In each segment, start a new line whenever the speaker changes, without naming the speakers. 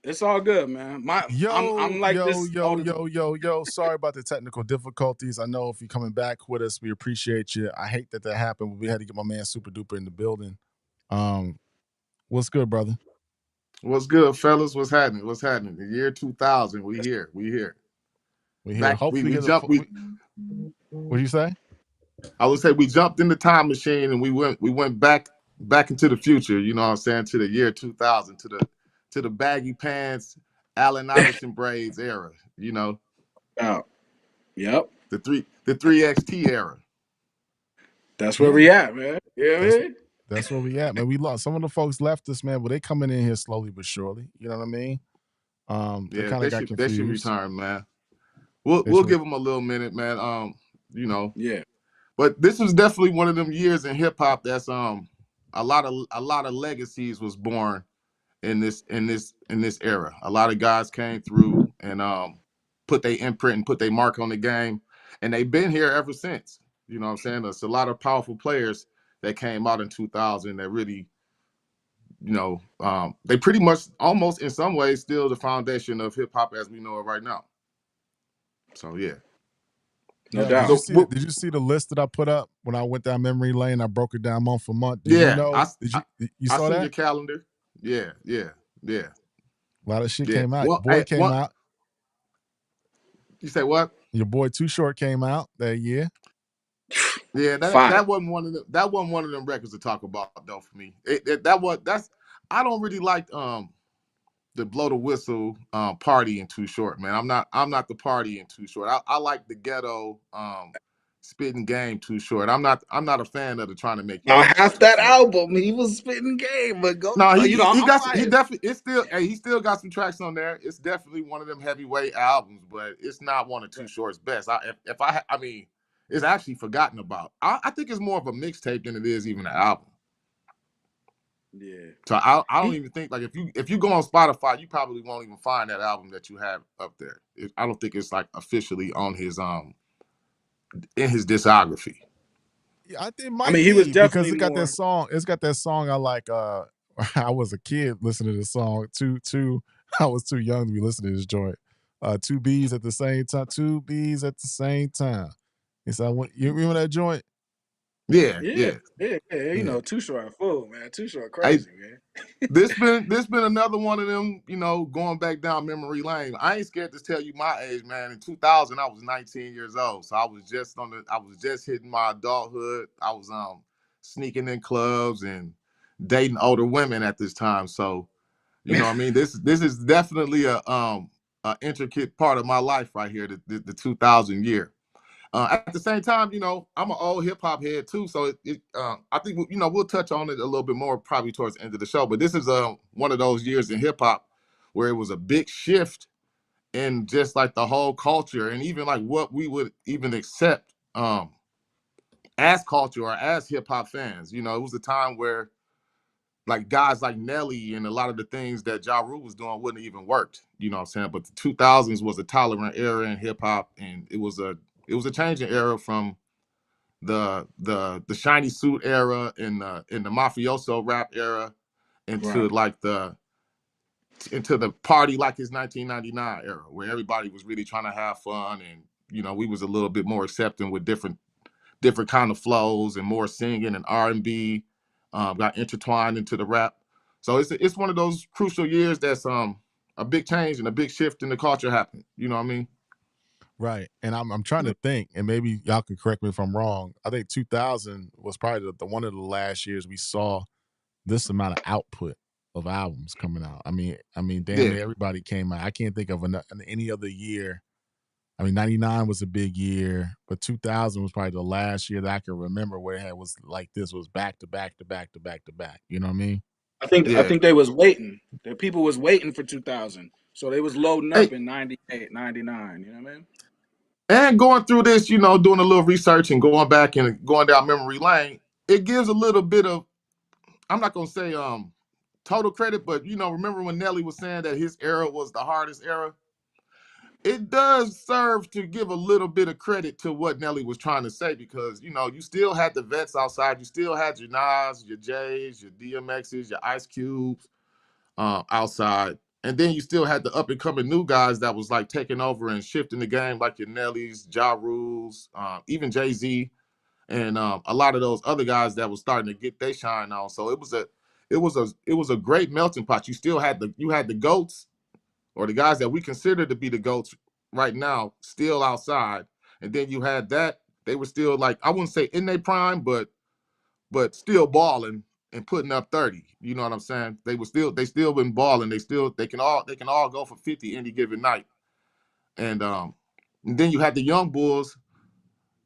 it's all good, man. I'm like this all the time.
Yo. Sorry about the technical difficulties. I know if you're coming back with us, we appreciate you. I hate that happened, but we had to get my man Super Duper in the building. What's good, brother?
What's good, fellas? What's happening? What's happening? The year 2000, we here. We here.
We here.
Back,
Hopefully,
we jumped.
What'd you say?
I would say we jumped in the time machine and we went back into the future. You know what I'm saying? To the year 2000, to the baggy pants, Allen Iverson braids era. You know.
Oh, yep.
The 3XT era.
That's where we at, man. Yeah,
that's where we at, man. We lost some of the folks left us, man, but they coming in here slowly but surely. You know what I mean? They kind of got confused.
They should return, man. We'll give them a little minute, man. You know.
Yeah.
But this was definitely one of them years in hip hop that's a lot of legacies was born in this era. A lot of guys came through and put their imprint and put their mark on the game, and they've been here ever since. You know what I'm saying? There's a lot of powerful players that came out in 2000 that really, you know, they pretty much almost in some ways still the foundation of hip hop as we know it right now. So yeah.
No doubt.
Did you see the list that I put up when I went down memory lane? I broke it down month for month.
You
saw
I
that?
Your calendar. Yeah.
A lot of shit came out. Boy came out.
You say what?
Your boy Too Short came out that year.
Yeah, that wasn't one of them. That wasn't one of them records to talk about though for me. I don't really like the blow the whistle party in Too Short, man. I'm not the party in Too Short. I like the ghetto spitting game Too Short. I'm not a fan of the trying to make.
Now half that album he was spitting game, but go.
No, he definitely he still got some tracks on there. It's definitely one of them heavyweight albums, but it's not one of Too Short's best. I mean, it's actually forgotten about. I think it's more of a mixtape than it is even an album.
Yeah.
So I don't even think like if you go on Spotify, you probably won't even find that album that you have up there. I don't think it's like officially on his in his discography.
Yeah, I think it might be,
he was definitely
because it got that song. It's got that song I like. I was a kid listening to the song. I was too young to be listening to this joint. Two B's at the same time. Two B's at the same time. And so you remember that joint?
Yeah.
You know, Too Short full, man. Too Short crazy, man.
This been another one of them, you know, going back down memory lane. I ain't scared to tell you my age, man. In 2000, I was 19 years old, so I was just hitting my adulthood. I was sneaking in clubs and dating older women at this time. So, you know what I mean? This is definitely a intricate part of my life right here, the 2000 year. At the same time, you know, I'm an old hip hop head too, so I think you know we'll touch on it a little bit more probably towards the end of the show. But this is one of those years in hip hop where it was a big shift in just like the whole culture and even like what we would even accept as culture or as hip hop fans. You know, it was a time where like guys like Nelly and a lot of the things that Ja Rule was doing wouldn't have even worked. You know what I'm saying? But the 2000s was a tolerant era in hip hop, and it was a changing era from the shiny suit era and the mafioso rap era into into the party like his 1999 era where everybody was really trying to have fun, and you know we was a little bit more accepting with different kind of flows and more singing, and R&B got intertwined into the rap. So it's one of those crucial years that's a big change and a big shift in the culture happened. You know what I mean?
Right. And I'm trying to think, and maybe y'all can correct me if I'm wrong. I think 2000 was probably the one of the last years we saw this amount of output of albums coming out. I mean, damn near everybody came out. I can't think of any other year. I mean, 99 was a big year, but 2000 was probably the last year that I can remember where it was like this was back to back to back to back to back. You know what I mean?
I think they was waiting. The people was waiting for 2000. So they was loading up in 98, 99. You know what I mean?
And going through this, you know, doing a little research and going back and going down memory lane, it gives a little bit of, I'm not going to say total credit, but, you know, remember when Nelly was saying that his era was the hardest era? It does serve to give a little bit of credit to what Nelly was trying to say because, you know, you still had the vets outside. You still had your Nas, your J's, your DMX's, your Ice Cubes. outside. And then you still had the up and coming new guys that was like taking over and shifting the game, like your Nellies, Ja Rules, even Jay-Z, and a lot of those other guys that was starting to get their shine on. So it was a great melting pot. You had the goats, or the guys that we consider to be the goats right now, still outside. And then you had that, they were still, like, I wouldn't say in their prime, but still balling and putting up 30. You know what I'm saying? They still been balling. They can all go for 50 any given night. And then you had the young bulls,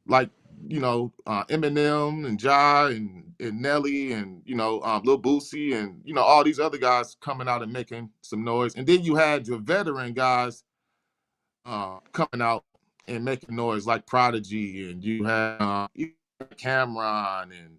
like, Eminem and Ja and Nelly, and Lil Boosie, and all these other guys coming out and making some noise. And then you had your veteran guys coming out and making noise, like Prodigy, and you had Cameron, and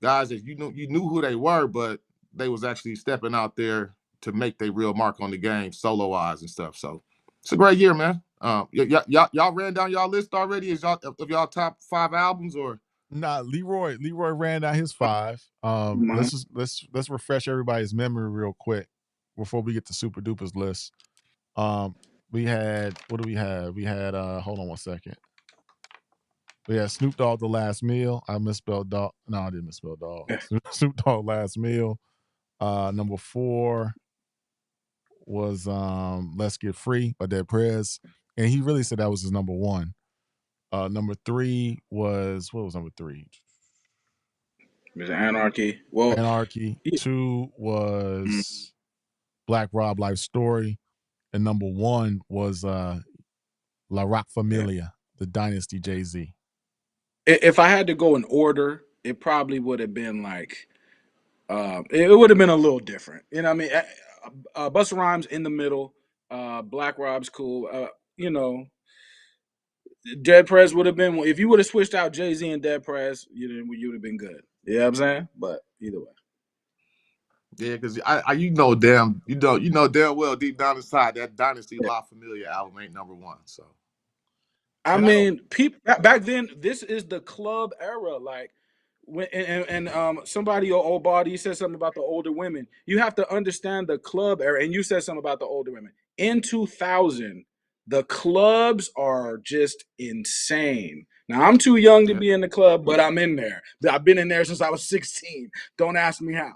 guys that you knew who they were, but they was actually stepping out there to make their real mark on the game, solo wise and stuff. So it's a great year, man. Y'all ran down y'all list already? Is y'all of y'all top 5 albums, or?
Nah, Leroy ran down his 5.
Mhm.
Let's refresh everybody's memory real quick before we get to Super Duper's list. We had, what do we have? We had hold on one second. We had Snoop Dogg, The Last Meal. I misspelled dog. No, I didn't misspell dog. Snoop Dogg, Last Meal. Number 4 was Let's Get Free by Dead Prez. And he really said that was his number 1. Number 3 was, what was number 3?
There's Anarchy. Well,
Anarchy.
yeah.
2 was Black Rob Life Story. And number 1 was La Rock Familia, the Dynasty Jay-Z.
If I had to go in order, it probably would have been like it would have been a little different. You know what I mean? Busta Rhymes in the middle. Black Rob's cool. You know, Dead Prez would have been, if you would have switched out Jay-Z and Dead Prez, you would have been good. You know what I'm saying? But either way.
Yeah, because you know damn well deep down inside that Dynasty
Yeah.
La Familia album ain't number 1. So
I
And I don't
mean, people back then, this is the club era. Like when somebody, your old body, said something about the older women. You have to understand the club era, and you said something about the older women. In 2000, the clubs are just insane. Now I'm too young to
yeah,
be in the club, but I'm in there. I've been in there since I was 16. Don't ask me how.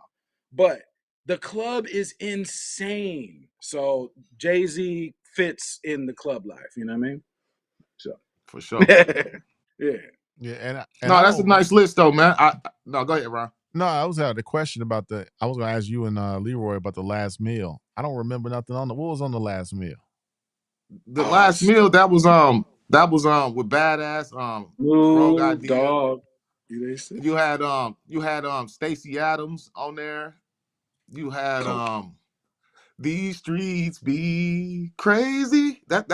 But the club is insane. So Jay-Z fits in the club life. You know what I mean? So
for sure.
yeah.
yeah, and
No,
I
that's a
don't
nice list though, man. No, go ahead, Ron.
no, I was had a question about I was gonna ask you and Leroy about The Last Meal. I don't remember nothing on what was on The Last Meal.
The Last Meal, that was with Badass, Rogue
Snoop
Idea.
Dogg. You they say
You had Stacey Adams on there. You had
coke.
These Streets Be Crazy. That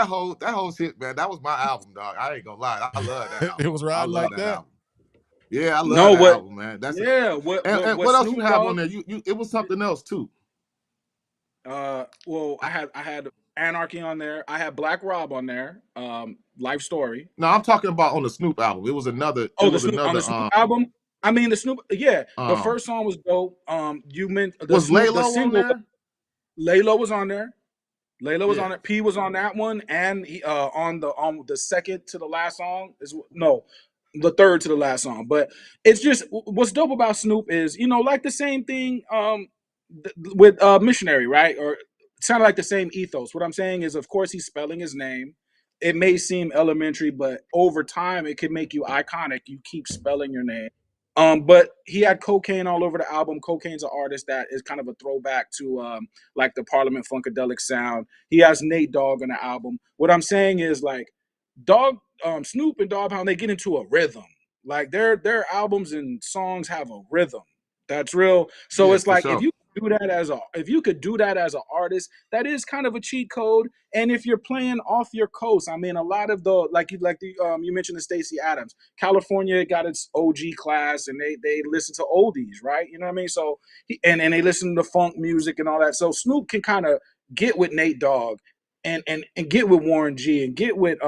whole shit, man. That was my album, dog. I ain't gonna lie. I love that
It
album.
was
I
riding
love
like
that
that.
album. Yeah, I love
No,
that
what?
album, man. That's it.
Yeah,
And, and
what
what else you
Snoop
have on
Dogg?
there? It was something else too.
Well,
I,
I had Anarchy on there. I had Black Rob on there. Life Story.
no, I'm talking about on the Snoop album. It was another. It
Oh, the
was
Snoop on
another.
the Snoop album. I mean, the Snoop. Yeah, the
Um.
first song was dope. You meant the
Was
Snoop. The
Laylo on
single.
there?
Laylo was on there. Layla was
Yeah.
on it. P was on that one, and he, on the second to the last song is no, the third to the last song. But it's just what's dope about Snoop is like the same thing with Missionary, right? Or it sounded like the same ethos. What I'm saying is, of course, he's spelling his name. It may seem elementary, but over time, it can make you iconic. You keep spelling your name. But he had cocaine all over the album. Cocaine's an artist that is kind of a throwback to like the Parliament Funkadelic sound. He has Nate Dogg on the album. What I'm saying is like Snoop and Dogg Pound, they get into a rhythm. Like their albums and songs have a rhythm. That's real. So
Yeah,
it's
for
like if
sure.
you could do that as an artist, that is kind of a cheat code. And if you're playing off your coast, I mean, a lot of the you mentioned the Stacey Adams, California got its OG class, and they listen to oldies, right? You know what I mean? So and they listen to funk music and all that. So Snoop can kind of get with Nate Dogg and get with Warren G and get with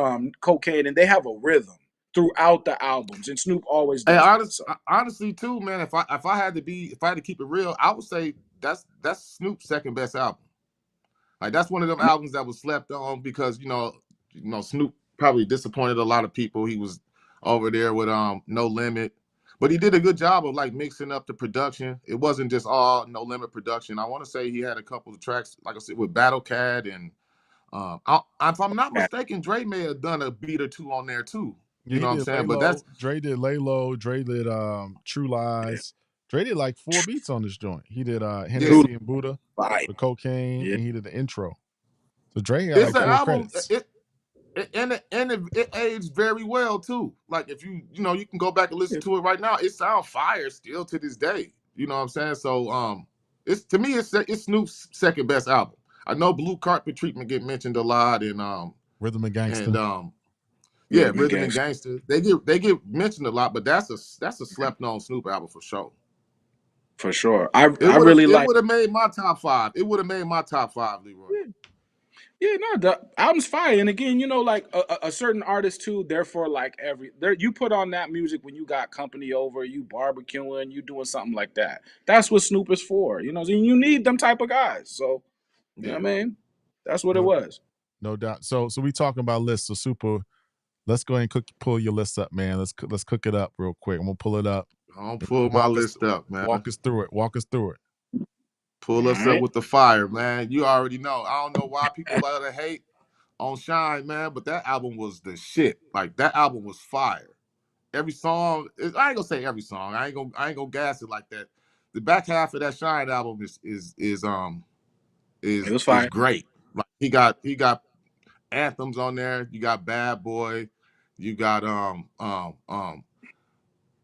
Cocaine, and they have a rhythm throughout the albums, and Snoop always
Hey,
does that. So
honestly, too, man. If I had to keep it real, I would say that's Snoop's second best album. Like that's one of them albums that was slept on because Snoop probably disappointed a lot of people. He was over there with No Limit, but he did a good job of like mixing up the production. It wasn't just all No Limit production. I want to say he had a couple of tracks, like I said, with Battle Cat and if I'm not mistaken, Dre may have done a beat or two on there too.
Yeah,
You
he
know what I'm
did Lay
saying? But
Low.
that's
Dre did Lay Low. Dre did True Lies. Dre did like 4 beats on this joint. He did
yeah,
Hennessy and Buddha,
Fire.
the Cocaine,
Yeah,
and he did the intro. So Dre had
it's
like
an
4
album.
credits.
It aged very well too. Like if you can go back and listen
yeah,
to it right now, it sounds fire still to this day. You know what I'm saying? So it's to me it's Snoop's second best album. I know Blue Carpet Treatment get mentioned a lot
Rhythm and Gangsta.
and yeah,
Rhythm and
Rhythm and
Gangsta
Gangster. They get mentioned a lot, but that's a slept on Snoop album for sure.
for sure. I
It
I
would have
really
it
like.
would have made my top five. It would have made my top five, Leroy.
Yeah, yeah, no, the album's fire. And again, like a certain artist too. Therefore, like you put on that music when you got company over, you barbecuing, you doing something like that. That's what Snoop is for. You need them type of guys. So you know
Yeah.
what I mean. That's what it
No,
was.
no doubt. So we talking about lists. So Super, let's go ahead and pull your list up, man. Let's cook it up real quick. I'm gonna pull it up.
I'll pull my list up, man.
Walk us through it. Walk us through it.
Pull
All
us up
right.
with the fire, man. You already know. I don't know why people love to hate on Shyne, man, but that album was the shit. Like that album was fire. Every song, I ain't gonna say every song. I ain't gonna gas it like that. The back half of that Shyne album
It was
is
fire.
great. Like he got anthems on there. You got Bad Boy. You got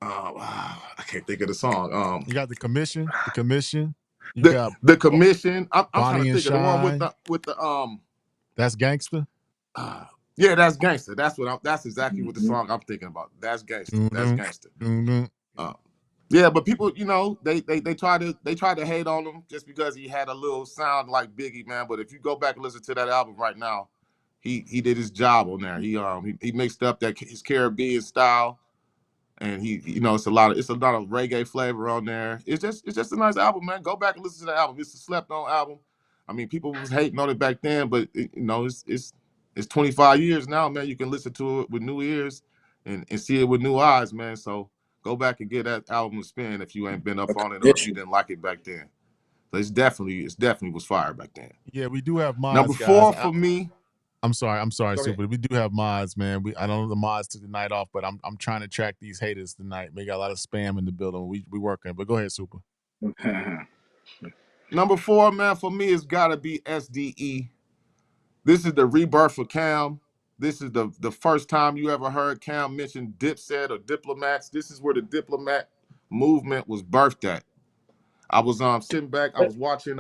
I can't think of the song.
You got the commission. The commission. You
The
got
the commission. I'm trying to
Bonnie and
think of the one with
Shine.
the
That's gangster.
uh, yeah, that's gangster. That's exactly what the song I'm thinking about. That's gangster. That's
Mm-hmm.
gangster.
Mm-hmm.
Uh, yeah, but people, they try to hate on him just because he had a little sound like Biggie, man. But if you go back and listen to that album right now, he did his job on there. He mixed up that his Caribbean style, and it's a lot of reggae flavor on there. It's just a nice album, man. Go back and listen to the album. It's a slept on album. I mean, people was hating on it back then, but it's 25 years now, man. You can listen to it with new ears and see it with new eyes, man. So go back and get that album a spin if you ain't been up
A
on it or if you
condition.
didn't like it back then. So it's definitely was fire back then.
Yeah, we do have
Number
mods, guys.
four for me.
I'm sorry,
Go ahead.
Super. We do have mods, man. I don't know the mods took the night off, but I'm trying to track these haters tonight. We got a lot of spam in the building. We working, but go ahead, Super.
Number four, man, for me, it's gotta be SDE. This is the rebirth of Cam. This is the first time you ever heard Cam mention Dipset or Diplomats. This is where the Diplomat movement was birthed at. I was sitting back. I was watching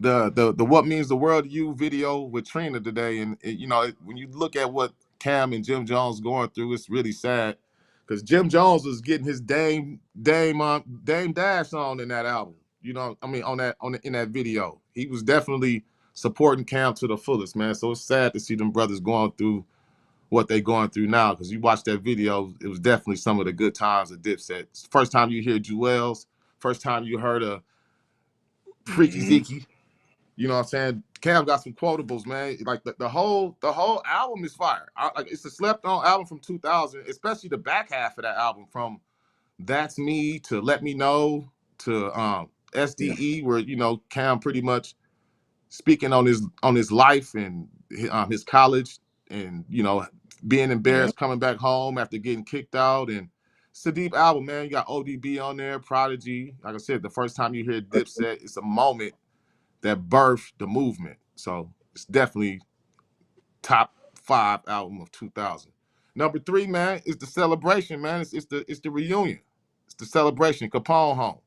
the What Means the World to You video with Trina today, and when you look at what Cam and Jim Jones going through, it's really sad because Jim Jones was getting his Dame Dash on in that album. I mean, in that video, he was definitely supporting Cam to the fullest, man. So it's sad to see them brothers going through what they going through now. Because you watch that video, it was definitely some of the good times of Dipset. First time you hear Jewels, first time you heard a Freaky
Mhm.
Zeke. You know what I'm saying? Cam got some quotables, man. Like the whole album is fire. Like it's a slept on album from 2000, especially the back half of that album from That's Me to Let Me Know to
Yeah.
SDE, where Cam pretty much speaking on his life and his college and being
Yeah.
embarrassed coming back home after getting kicked out. And it's a deep album, man. You got ODB on there, Prodigy. Like I said, the first time you hear Dipset, it's a moment that birthed the movement. So it's definitely top 5 album of 2000. Number 3, man, is the celebration, man. It's the reunion. It's the celebration. Capone home.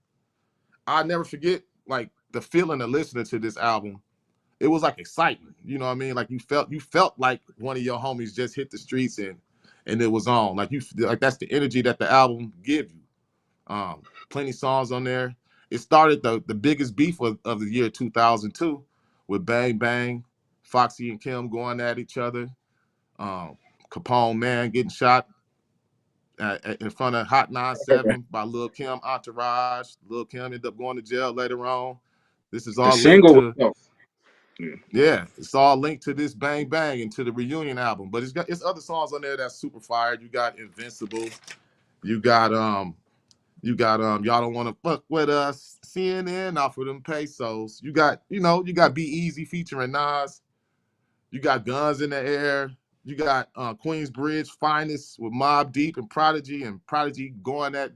I never forget like the feeling of listening to this album. It was like exciting. You know what I mean? Like you felt like one of your homies just hit the streets and it was on. Like that's the energy that the album give you. Plenty songs on there. It started the biggest beef of the year 2002 with Bang Bang, Foxy and Kim going at each other, Capone Man getting shot. in front of Hot
Okay.
97 by Lil Kim Entourage. Lil Kim ended up going to jail later on. This is
The
all linked
single was
to,
dope. Yeah.
yeah, it's all linked to this Bang Bang and to the reunion album. But it's other songs on there that's super fire. You got Invincible. You got Y'all Don't Wanna Fuck With Us, CNN off of them pesos. You got Be Easy featuring Nas. You got Guns in the Air. You got Queensbridge Finest with Mobb Deep and Prodigy going at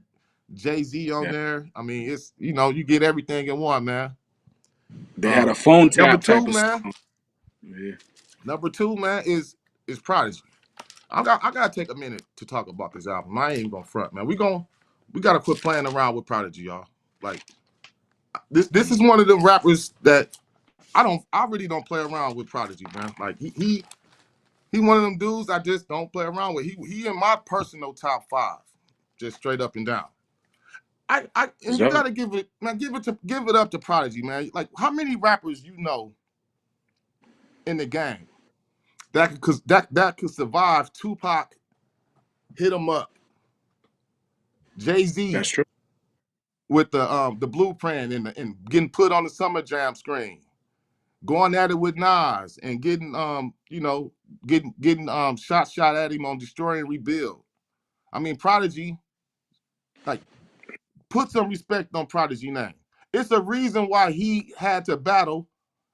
Jay-Z on
Yeah.
there. I mean, it's you get everything in one, man.
They had a phone
Number
tap
two,
type of
man.
song. Yeah.
Number two, man, is Prodigy. I gotta take a minute to talk about this album. I ain't even gonna front, man. We gotta quit playing around with Prodigy, y'all. Like this is one of them rappers that I really don't play around with Prodigy, man. Like he one of them dudes I just don't play around with. He in my personal top 5, just straight up and down. And you
So
gotta give it up to Prodigy, man. Like how many rappers you know in the game that could survive Tupac, Hit 'Em Up,
that's
Jay-Z
true.
with the blueprint and getting put on the Summer Jam screen, going at it with Nas and getting shot at him on Destroy and Rebuild. I mean, Prodigy, like, put some respect on Prodigy name. It's a reason why he had to battle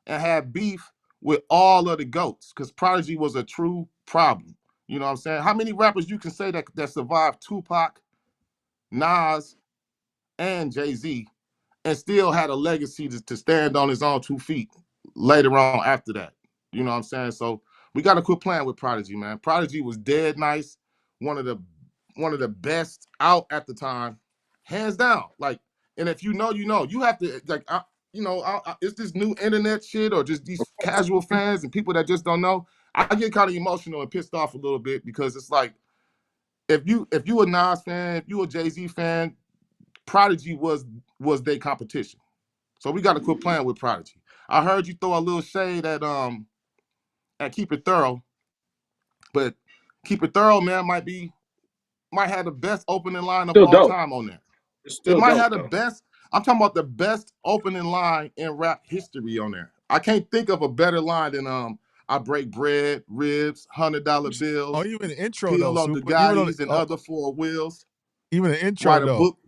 and have beef with all of the GOATs, because Prodigy was a true problem. You know what I'm saying? How many rappers you can say that survived Tupac, Nas, and Jay-Z and still had a legacy to stand on his own 2 feet later on after that? You know what I'm saying? So we got to quit playing with Prodigy, man. Prodigy was dead nice, one of the best out at the time, hands down. Like, and if you know, you have to like, it's this new internet shit or just these casual fans and people that just don't know. I get kind of emotional and pissed off a little bit because it's like if you a Nas fan, if you a Jay-Z fan, Prodigy was their competition. So we got to quit playing with Prodigy. I heard you throw a little shade at Keep It Thorough, but Keep It Thorough, man, might have the best opening line of
Still
all
dope.
time on there.
It's
It
still
might
dope
have the
though.
best. I'm talking about the best opening line in rap history on there. I can't think of a better line than I break bread, ribs, $100
Oh,
bills,
even the intro though,
peel on
Super. Even on
Dugatis and other four wheels,
even the intro
write a
though,
book.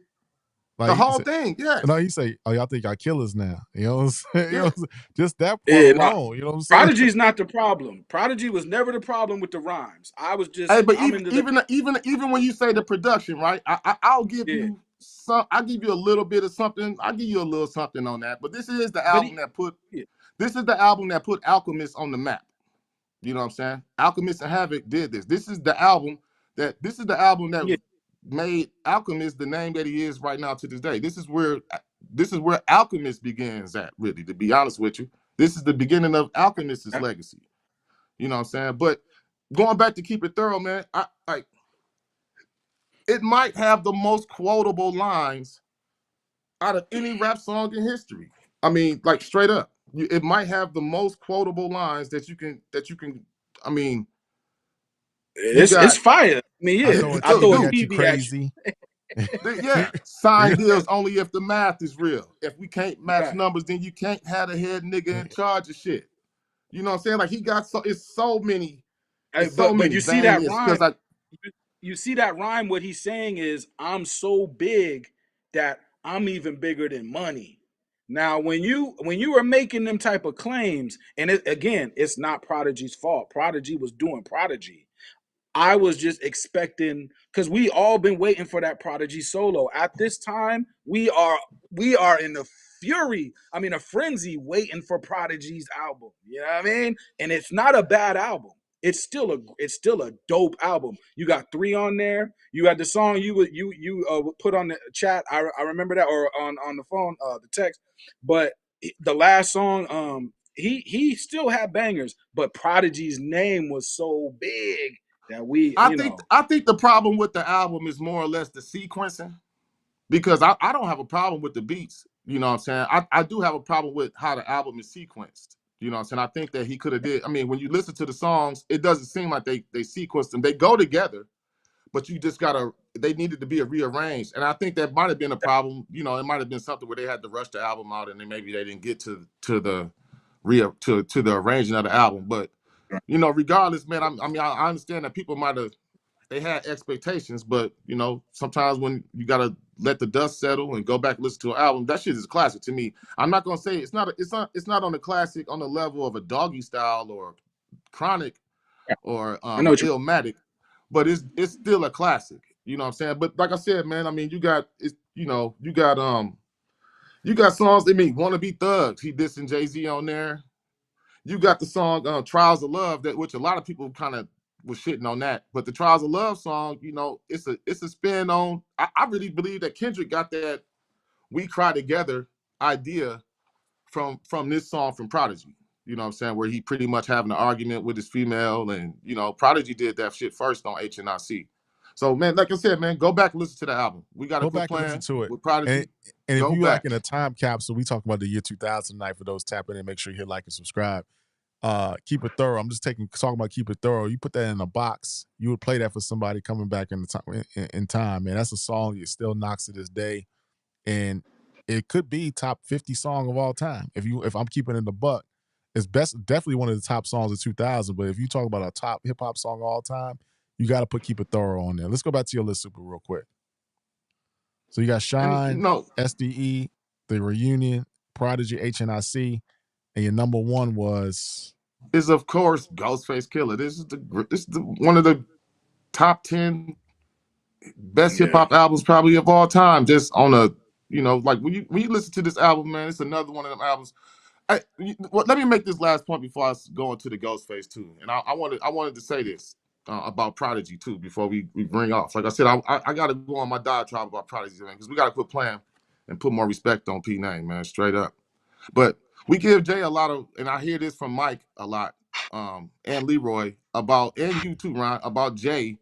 The
like he
whole
said,
thing,
no,
yes.
he say, "Oh, y'all think y'all killers now?" You know what I'm saying? You know
Yeah.
what I'm saying? Just that part
Yeah, no,
alone. You know what I'm saying?
Prodigy's not the problem. Prodigy was never the problem with the rhymes.
Hey, but
I'm into the
even when you say the production, right? I'll give
yeah.
you some. I'll give you a little bit of something. I'll give you a little something on that. But
But he, yeah,
this is the album that put Alchemist on the map. You know what I'm saying? Alchemist and Havoc did this. This is the album that
yeah,
made Alchemist the name that he is right now to this day. This is where Alchemist begins at, really, to be honest with you. This is the beginning of Alchemist's legacy. You know what I'm saying? But going back to Keep It Thorough, man, I like it might have the most quotable lines out of any rap song in history. I mean, like straight up. It might have the most quotable lines that you can. I mean, you
it's
got
fire. I mean,
I
yeah,
throw a
I
TV
throw a
dude.
at you,
TV at you.
crazy.
Yeah, sign deals only if the math is real. If we can't match
Right.
numbers, then you can't have a head nigga in charge of shit. You know what I'm saying? Like he got it's so
But
many
you see that
bangers
rhyme.
because I
You see that rhyme. What he's saying is, I'm so big that I'm even bigger than money. Now, when you are making them type of claims, and again, it's not Prodigy's fault. Prodigy was doing Prodigy. I was just expecting because we all been waiting for that Prodigy solo. At this time, we are in a fury. I mean, a frenzy waiting for Prodigy's album. You know what I mean? And it's not a bad album. It's still a dope album. You got three on there. You had the song you put on the chat. I remember that or on the phone the text. But the last song he still had bangers, but Prodigy's name was so big that we,
I
you
think
know,
I think the problem with the album is more or less the sequencing because I don't have a problem with the beats. You know what I'm saying? I do have a problem with how the album is sequenced. You know what I'm saying? I think that he could have did. I mean, when you listen to the songs, it doesn't seem like they sequenced them. They go together, but you just gotta. They needed to be rearranged, and I think that might have been a problem. You know, it might have been something where they had to rush the album out, and then maybe they didn't get to the to the arranging of the album. But you know, regardless, man, I understand that people might have they had expectations, but you know, sometimes when you gotta let the dust settle and go back and listen to an album, that shit is a classic to me. I'm not gonna say it's not on the classic on the level of a Doggy Style or Chronic or
I know what you.
Illmatic, but it's still a classic. You know what I'm saying? But like I said, man, I mean, you got you got songs. I mean, Wanna Be Thugs. He dissing Jay-Z on there. You got the song Trials of Love, that which a lot of people kind of was shitting on that. But the Trials of Love song, you know, it's a spin on. I really believe that Kendrick got that "We Cry Together" idea from this song from Prodigy. You know what I'm saying? Where he pretty much having an argument with his female, and you know, Prodigy did that shit first on HNIC. So man, like I said, man, go back and listen to the album. We got to
Go
quit
back and listen
playing
to it.
with Prodigy.
And if
Go
you like
back.
in a time capsule, we talk about the year 2000 tonight. For those tapping in, make sure you hit like and subscribe. Keep It Thorough. I'm just talking about Keep It Thorough. You put that in a box, you would play that for somebody coming back in the time in time. Man, that's a song that still knocks to this day, and it could be top 50 song of all time. If I'm keeping it in the buck, it's definitely one of the top songs of 2000. But if you talk about a top hip hop song of all time, you got to put Keep It Thorough on there. Let's go back to your list, Super, real quick. So you got
And
Shyne,
no,
SDE, The Reunion, Prodigy, HNIC, and your number one was
is of course Ghostface Killah. This is one of the top 10 best hip
Yeah.
hop albums probably of all time. Just on a, you know, like when you listen to this album, man, it's another one of them albums. Let me make this last point before I go into the Ghostface too. And I wanted to say this about Prodigy too before we bring off. Like I said, I got to go on my diatribe about Prodigy, man, because we got to quit playing and put more respect on P name, man, straight up. But we give Jay a lot of, and I hear this from Mike a lot, and Leroy and you too, Ron, about Jay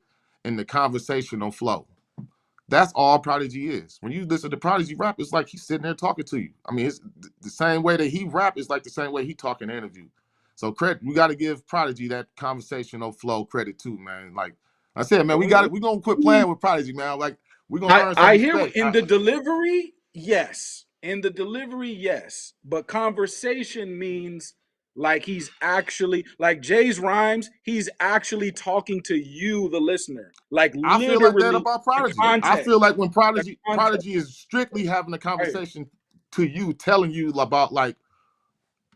and the conversational flow. That's all Prodigy is. When you listen to Prodigy rap, it's like he's sitting there talking to you. I mean, it's the same way that he rap is like the same way he talk in an interview. So credit, we got to give Prodigy that conversational flow credit too, man. Like I said, man, we gonna quit playing with Prodigy, man. Like we're gonna earn some
I hear
respect.
in the delivery, yes. In the delivery, yes. But conversation means like he's actually like Jay's rhymes, he's actually talking to you, the listener. Like
I feel like that
literally
about
the
Prodigy. I
context.
feel like when
The
Prodigy
context.
is strictly having a
Right.
conversation to you, telling you about like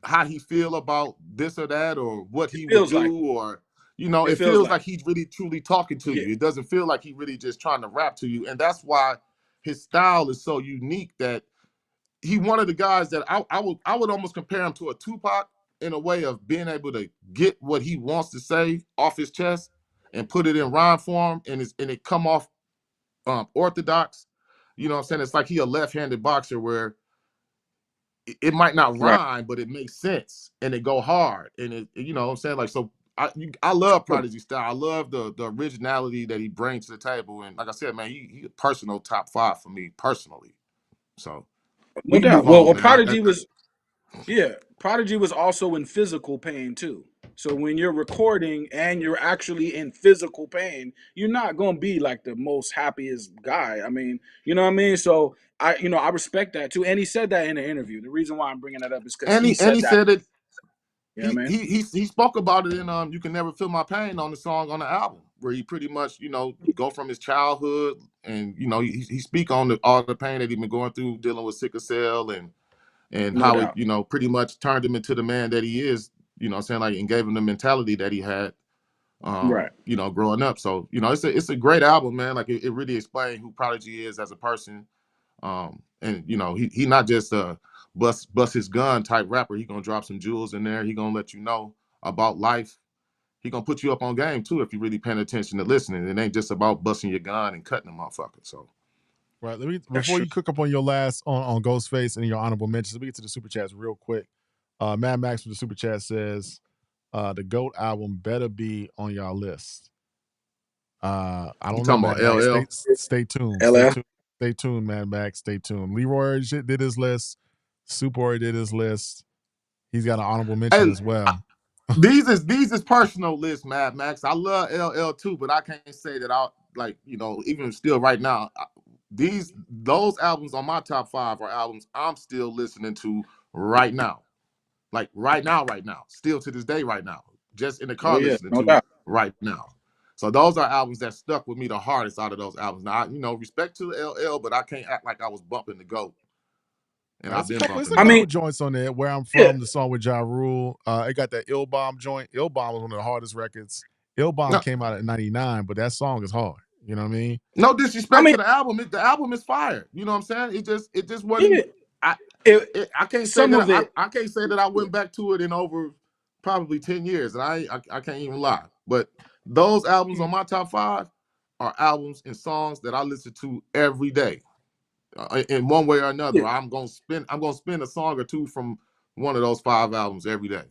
how he feel about this or that or what
It
he would
feels like
do, or you know,
it
it
feels
feels
like
like he's really truly talking to
yeah.
you. It doesn't feel like he really just trying to rap to you. And that's why his style is so unique, that he one of the guys that I would almost compare him to a Tupac in a way of being able to get what he wants to say off his chest and put it in rhyme form, and it come off orthodox. You know what I'm saying? It's like he a left-handed boxer where it might not
Right.
rhyme, but it makes sense and it go hard. And you know what I'm saying? Like, so I love Prodigy style. I love the originality that he brings to the table. And like I said, man, he a personal top 5 for me personally. So
No
we can
doubt.
move
Well,
on, man.
Prodigy was also in physical pain too. So when you're recording and you're actually in physical pain, you're not gonna be like the most happiest guy. I mean, you know what I mean? So I respect that too. And he said that in the interview. The reason why I'm bringing that up is because
And
he
he
said that.
said that
You know what I mean?
he spoke about it in "You Can Never Feel My Pain" on the song on the album, where he pretty much, you know, go from his childhood, and you know he speak on all the pain that he been going through dealing with sickle cell, and
No
how it,
doubt.
you know, pretty much turned him into the man that he is, you know what I'm saying, like, and gave him the mentality that he had,
Right.
you know, growing up. So, you know, it's a great album, man. Like it really explains who Prodigy is as a person. And you know, he not just a bust his gun type rapper. He gonna drop some jewels in there. He gonna let you know about life. He gonna put you up on game too if you really paying attention to listening. It ain't just about busting your gun and cutting a motherfucker. So
right.
That's
Before
true.
you cook up on your last on Ghostface and your honorable mentions, let me get to the super chats real quick. Mad Max from the super chat says, the GOAT album better be on y'all list. I
you
don't know,
talking about
Mad Max.
LL?
Stay tuned.
LL.
Stay tuned, Mad Max. Stay tuned. Leroy did his list. Super did his list. He's got an honorable mention
Hey,
as well.
these is personal lists, Mad Max. I love LL too, but I can't say that like, you know, even still right now, those albums on my top 5 are albums I'm still listening to right now. Like right now, still to this day, right now, just in the
Oh
car
yeah,
listening
no
to
doubt.
right now. So those are albums that stuck with me the hardest out of those albums. Now, you know, respect to LL, but I can't act like I was bumping the GOAT, and I've been
It's a
bumping the
I mean,
couple
GOAT.
joints on there. Where I'm
yeah,
from, the song with Ja Rule. It got that Ill Bomb joint. Ill Bomb was one of the hardest records. Ill Bomb
No,
came out at '99, but that song is hard. You know what I mean?
no
I
disrespect
mean,
to the album. The album is fire. You know what I'm saying? It just
yeah,
wasn't. I
it,
I can't say
some
that
of it,
I can't say that I went back to it in over probably 10 years, and I can't even lie. But those albums on my top 5 are albums and songs that I listen to every day, in one way or
yeah.
another. I'm gonna spend a song or two from one of those 5 albums every day.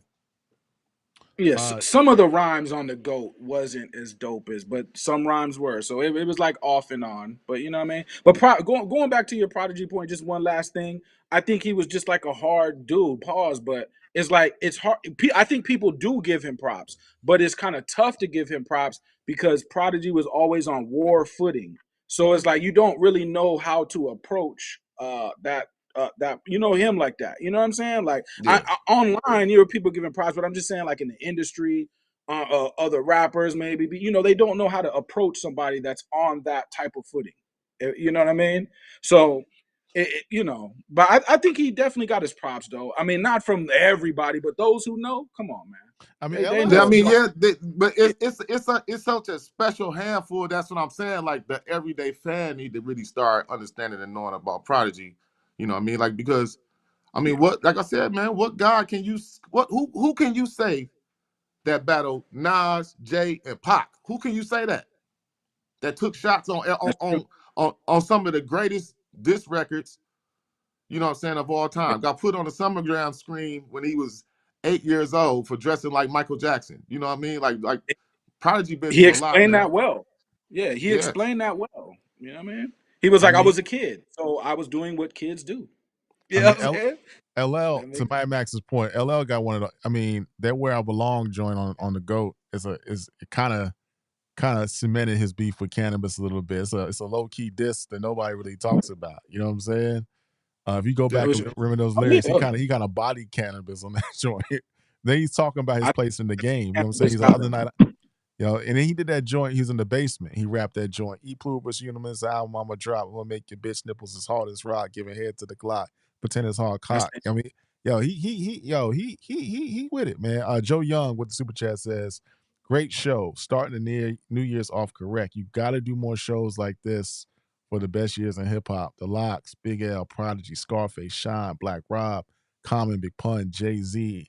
Yes,
Uh,
some of the rhymes on the goat wasn't as dope as, but some rhymes were. So it was like off and on. But you know what I mean. But going back to your Prodigy point, just one last thing. I think he was just like a hard dude. Pause. But it's like it's hard. I think people do give him props, but it's kind of tough to give him props because Prodigy was always on war footing. So it's like you don't really know how to approach that you know him like that. You know what I'm saying? Like
Yeah,
online, you know, people giving props, but I'm just saying, like in the industry, other rappers maybe, but, you know, they don't know how to approach somebody that's on that type of footing. You know what I mean? So, you know, but I think he definitely got his props though. I mean, not from everybody, but those who know, come on, man,
I mean,
they
yeah. I
know
LL.
his
mean,
props.
yeah, but
Yeah,
it's such a special handful. That's what I'm saying. Like the everyday fan need to really start understanding and knowing about Prodigy. You know what I mean? Like because I
yeah.
mean, what like I said, man, what God can you who can you say that battle Nas, Jay, and Pac? Who can you say that took shots
That's true.
on some of the greatest diss records, you know what I'm saying, of all
Yeah.
time? Got put on the Summerground screen when he was 8 years old for dressing like Michael Jackson. You know what I mean? Like Prodigy been
He
through a lot,
explained that
man.
well. Yeah, he
Yes.
explained that well. You know what I mean? He was
I
like, I
mean,
was a kid, so I was doing what kids do.
I
You know
mean,
what I'm saying?
LL.
That
To
makes
Mad Max's point, LL got one of the. I mean, that "Where I Belong" joint on the goat is kind of cemented his beef with cannabis a little bit. It's a low key diss that nobody really talks about. You know what I'm saying? If you go
Yeah.
back and remember those
oh yeah,
lyrics, he kind of bodied cannabis on that joint. Then he's talking about his
I
place in the game. You know what I'm saying?
cannabis
He's like,
got
other
him.
night, you know, and then he did that joint. He was in the basement. He rapped that joint. Eat Plubus Unimus album. I'ma drop. I'm gonna make your bitch nipples as hard as rock. Giving head to the Glock. Pretend it's hard
That's
cock. I mean, yo, he with it, man. Joe Young with the super chat says, "Great show. Starting the New Year's off correct. You got to do more shows like this for the best years in hip hop. The Locks, Big L, Prodigy, Scarface, Shyne, Black Rob, Common, Big Pun, Jay Z,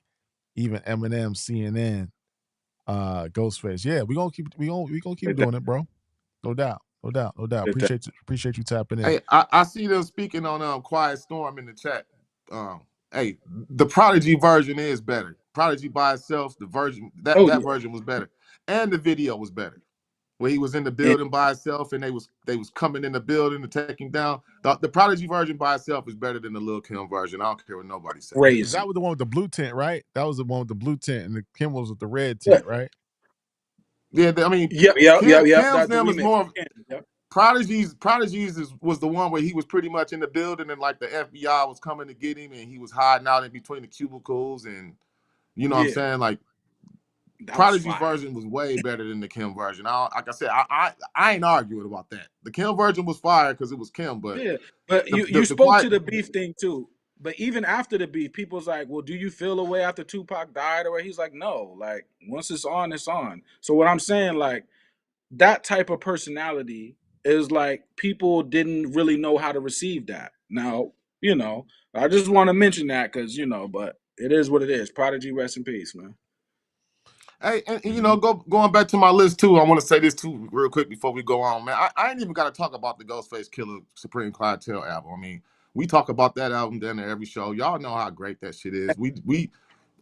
even Eminem, CNN." Ghostface. Yeah, we gonna keep
it.
doing it, bro. No doubt. No doubt. No doubt. Appreciate you tapping in.
Hey, I see them speaking on Quiet Storm in the chat. Hey, the Prodigy version is better. Prodigy by itself, the version
Oh
that
yeah,
version was better, and the video was better. Where he was in the
and
building by himself, and they was coming in the building to take him down. The Prodigy version by itself is better than the Lil Kim version. I don't care what nobody say.
That
crazy.
was the one with the blue tent, right? That was the one with the blue tent, and the Kim was with the red
Yeah,
tent, right?
Yeah, I mean,
yep.
Kim's
That the
them is
remix.
more of
Yep.
Prodigy's was the one where he was pretty much in the building, and like the FBI was coming to get him, and he was hiding out in between the cubicles, and you know what I'm
Yeah,
saying? Like
that was
Prodigy's
fire.
version was way better than the Kim version. Like I said, I ain't arguing about that. The Kim version was fire because it was Kim, but
Yeah, but you
the
spoke
quiet.
to the beef thing too. But even after the beef, people's like, "Well, do you feel a way after Tupac died?" Or he's like, "No, like once it's on, it's on." So what I'm saying, like that type of personality is like people didn't really know how to receive that. Now, you know, I just want to mention that because you know, but it is what it is. Prodigy, rest in peace, man.
Hey, and, you know, going back to my list too. I want to say this too, real quick before we go on, man. I ain't even got to talk about the Ghostface Killah Supreme Clientele album. I mean, we talk about that album down there every show. Y'all know how great that shit is.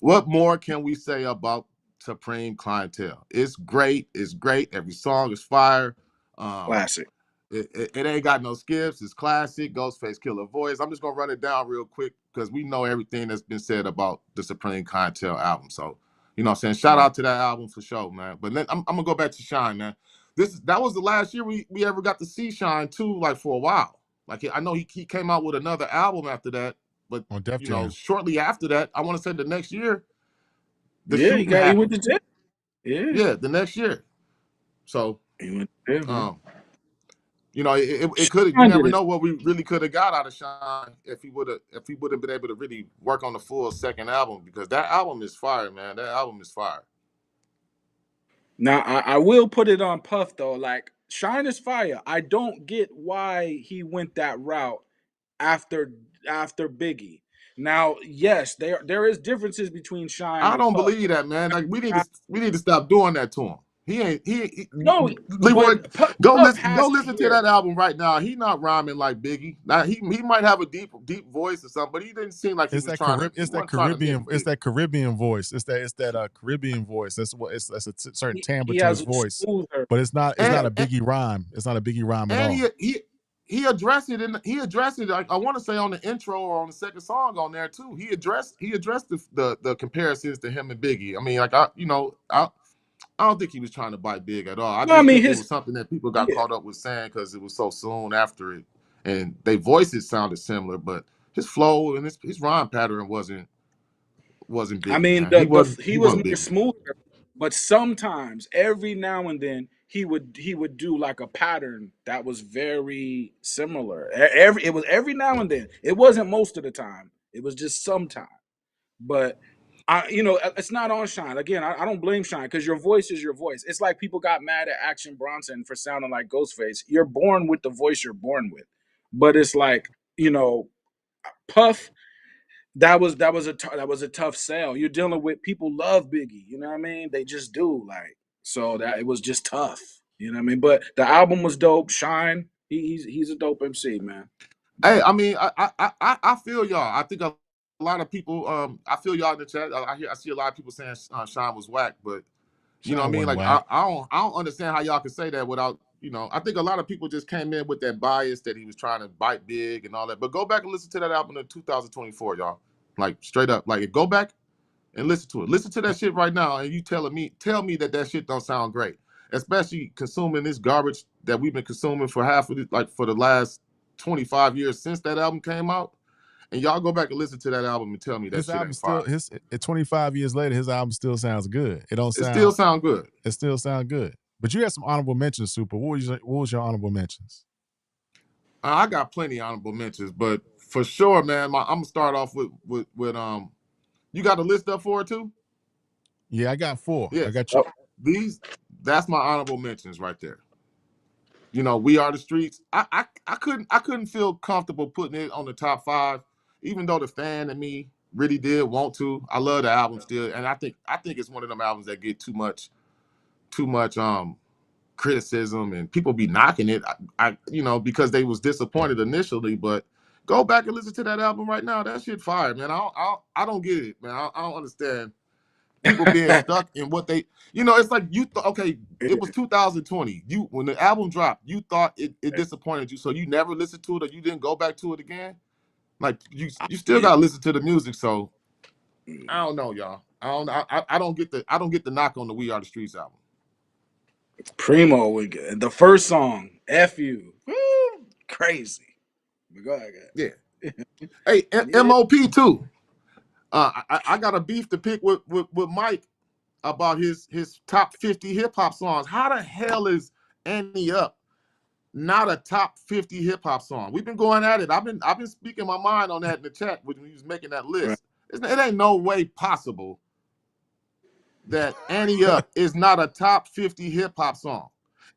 What more can we say about Supreme Clientele? It's great. It's great. Every song is fire. Um,
Classic.
it ain't got no skips. It's classic. Ghostface Killah voice. I'm just gonna run it down real quick because we know everything that's been said about the Supreme Clientele album. So, you know what I'm saying? Shout
Mm.
out to that album for sure, man. But I'm gonna go back to Shyne, man. That was the last year we ever got to see Shyne too, like for a while. Like I know he came out with another album after that, but
On Def Jam.
shortly after that, I want to say the next year, the
Yeah,
shooting
he went
happened.
to jail. Yeah,
Yeah, the next year. So,
he went to jail, man.
um, it could have. You
Shyne did
never
it.
know what we really could have got out of Shyne if he would have been able to really work on the full second album, because that album is fire, man. That album is fire.
Now I will put it on Puff though. Like Shine is fire. I don't get why he went that route after Biggie. Now, yes, there is differences between Shine
I
and
don't
Puff.
believe that, man. Like we need to stop doing that to him. He ain't
No,
Leroy,
but Puff
go
has it
listen to
here.
that album right now. He not rhyming like Biggie. Now he might have a deep voice or something, but he didn't seem like he
It's
was
that
trying to. He
It's that
wasn't trying to
Caribbean.
mimic
It's
Biggie.
that Caribbean voice. It's that Caribbean voice. That's a certain timbre
He
to his
has a
voice.
smoother.
But it's not
And
a Biggie rhyme. It's not a Biggie rhyme at
and
all.
he addressed it I want to say on the intro or on the second song on there too. He addressed the comparisons to him and Biggie. I mean, like I don't think he was trying to bite big at all. I
No, I
just
mean
think it
his
was something that people got
yeah.
caught up with saying because it was so soon after it, and their voices sounded similar, but his flow and his rhyme pattern wasn't
I
Biggie,
mean
man.
he
He
was
wasn't
more
Biggie.
smoother, but sometimes every now and then he would do like a pattern that was very similar. It was every now and then. It wasn't most of the time. It was just sometimes. But it's not on Shine. Again, I don't blame Shine because your voice is your voice. It's like people got mad at Action Bronson for sounding like Ghostface. You're born with the voice you're born with. But it's like, Puff, that was a tough sell. You're dealing with people love Biggie, you know what I mean? They just do, like, so that it was just tough. You know what I mean? But the album was dope. Shine, he's a dope MC, man.
Hey, I mean, I feel y'all. I think a lot of people. I feel y'all in the chat. I see a lot of people saying Sean was whack, but you know what I
Sean
mean?
wasn't
Like
whack.
I don't understand how y'all can say that without, I think a lot of people just came in with that bias that he was trying to bite big and all that. But go back and listen to that album in 2024, y'all. Like straight up. Like go back and listen to it. Listen to that shit right now and you tell me that shit don't sound great. Especially consuming this garbage that we've been consuming for for the last 25 years since that album came out. And y'all go back and listen to that album and tell me that
His
shit
album
ain't
still
fire.
his 25 years later, his album still sounds good. It don't
It still
sound
sound good.
it still sound good. But you had some honorable mentions, Super. What was your honorable mentions?
I got plenty of honorable mentions, but for sure, man, I'm gonna start off with. You got a list up for it too?
Yeah, I got four. I
Yes.
got you.
These that's my honorable mentions right there. We Are the Streets. I couldn't feel comfortable putting it on the top five, even though the fan in me really did want to. I love the album still, and I think it's one of them albums that get too much criticism and people be knocking it. Because they was disappointed initially, but go back and listen to that album right now. That shit fire, man. I don't get it, man. I don't understand people being stuck in what they. It's like you thought. Okay, it was 2020. When the album dropped, you thought it disappointed you, so you never listened to it or you didn't go back to it again. Like you still gotta listen to the music. So I don't know, y'all. I don't get the knock on the We Are the Streets album.
Primo, the first song, F You. Woo, crazy. But go ahead.
Yeah. Hey,
Yeah.
M.O.P. too. I got a beef to pick with Mike about his top 50 hip hop songs. How the hell is Annie Up not a top 50 hip hop song? We've been going at it. I've been speaking my mind on that in the chat when he was making that
Right.
list. It ain't no way possible that Annie Up is not a top 50 hip hop song.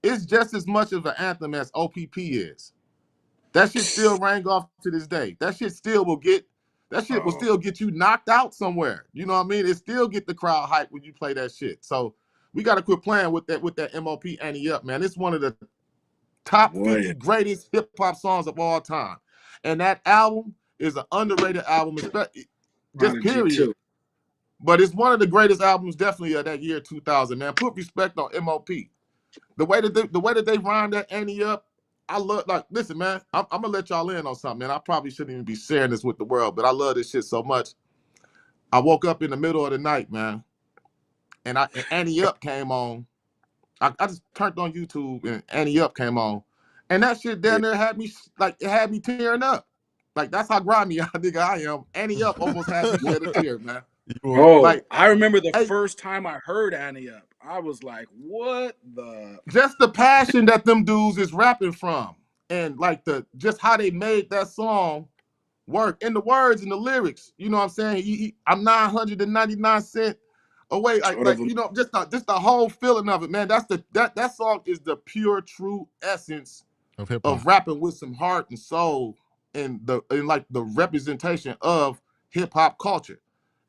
It's just as much of an anthem as OPP is. That shit still rang off to this day. That shit will
Oh,
still get you knocked out somewhere. You know what I mean? It still get the crowd hyped when you play that shit. So we got to quit playing with that M.O.P. Annie Up, man. It's one of the top
boy,
50 greatest hip hop songs of all time. And that album is an underrated album, especially just
Prodigy
period.
too.
But it's one of the greatest albums definitely of that year 2000, man. Put respect on M.O.P. The way that they rhymed that Annie Up, I love. Like, listen, man, I'm gonna let y'all in on something, man. I probably shouldn't even be sharing this with the world, but I love this shit so much. I woke up in the middle of the night, man, and Annie Up came on. I just turned on YouTube and Annie Up came on, and that shit
Yeah.
down there had me like it had me tearing up. Like that's how grimy I nigga I am. Annie Up almost had me shed a tear, man.
You were
Oh,
Like,
I remember the
hey,
first time I heard Annie Up. I was like, what the?
just the passion that them dudes is rapping from, and like the just how they made that song work, and the words and the lyrics. You know what I'm saying? I'm 999 cents away.
Short of
Like
a,
just the whole feeling of it, man. That's that song is the pure true essence
of hip
of
hop.
rapping with some heart and soul, and like the representation of hip hop culture.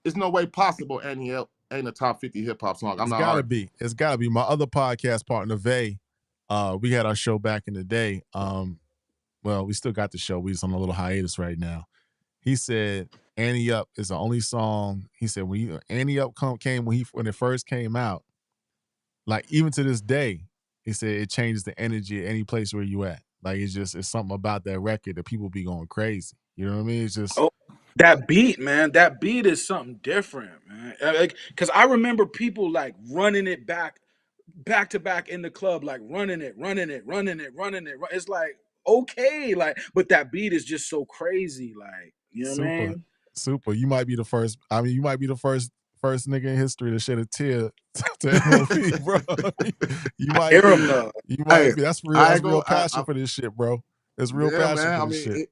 It's no way possible Annie L ain't a top 50 hip hop song. I'm
It's
not
gotta
arguing.
be. It's gotta be. My other podcast partner, Vay, we had our show back in the day. Well, we still got the show. We just on a little hiatus right now. He said Annie Up is the only song. He said Annie Up came when it first came out, like even to this day, he said it changes the energy at any place where you at. Like it's something about that record that people be going crazy. You know what I mean? It's just
oh, that beat, man. That beat is something different, man. Like, cause I remember people like running it back to back in the club, like running it, running it, running it, running it. It's like okay, like, but that beat is just so crazy, like you know what I
super,
mean?
super. You might be the first. I mean, you might be the first nigga in history to shed a tear to M.O.P, bro. you
I
might
hear him
be.
though.
You
Hey,
might be. That's real.
I
That's
ain't
real
go.
passion for this shit, bro. There's real
Yeah,
passion
man.
for
I
this
mean,
shit.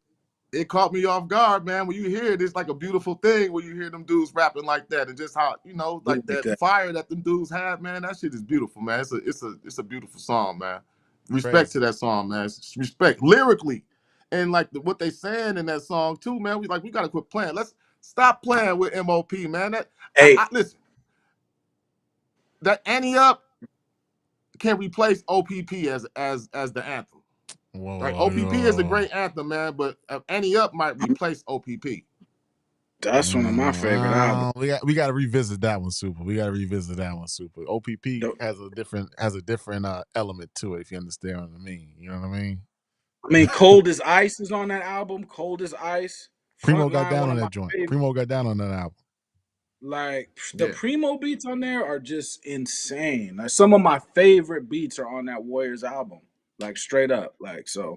it caught me off guard, man. When you hear it, it's like a beautiful thing when you hear them dudes rapping like that, and just how like
Like
that
that.
fire that them dudes have, man. That shit is beautiful, man. It's a beautiful song, man. Respect
Crazy.
to that song, man. Respect lyrically, and like what they saying in that song too, man. We gotta quit playing. Let's stop playing with M.O.P, man. That
Hey,
listen, that Annie Up can replace O.P.P. as the anthem. Like O.P.P. is a
Whoa.
great anthem, man, but Annie Up might replace O.P.P.
that's one of my favorite albums.
We got to revisit that one, Super. We got to revisit that one, Super. OPP
The-
has a different element to it. If you understand what I mean, you know what I mean.
I mean, Cold as Ice is on that album. Cold as Ice.
Primo got
Frontline,
down
one
on
of my
that joint.
favorite.
Primo got down on that album.
Like the
Yeah.
Primo beats on there are just insane. Like some of my favorite beats are on that Warriors album. Like straight up. Like so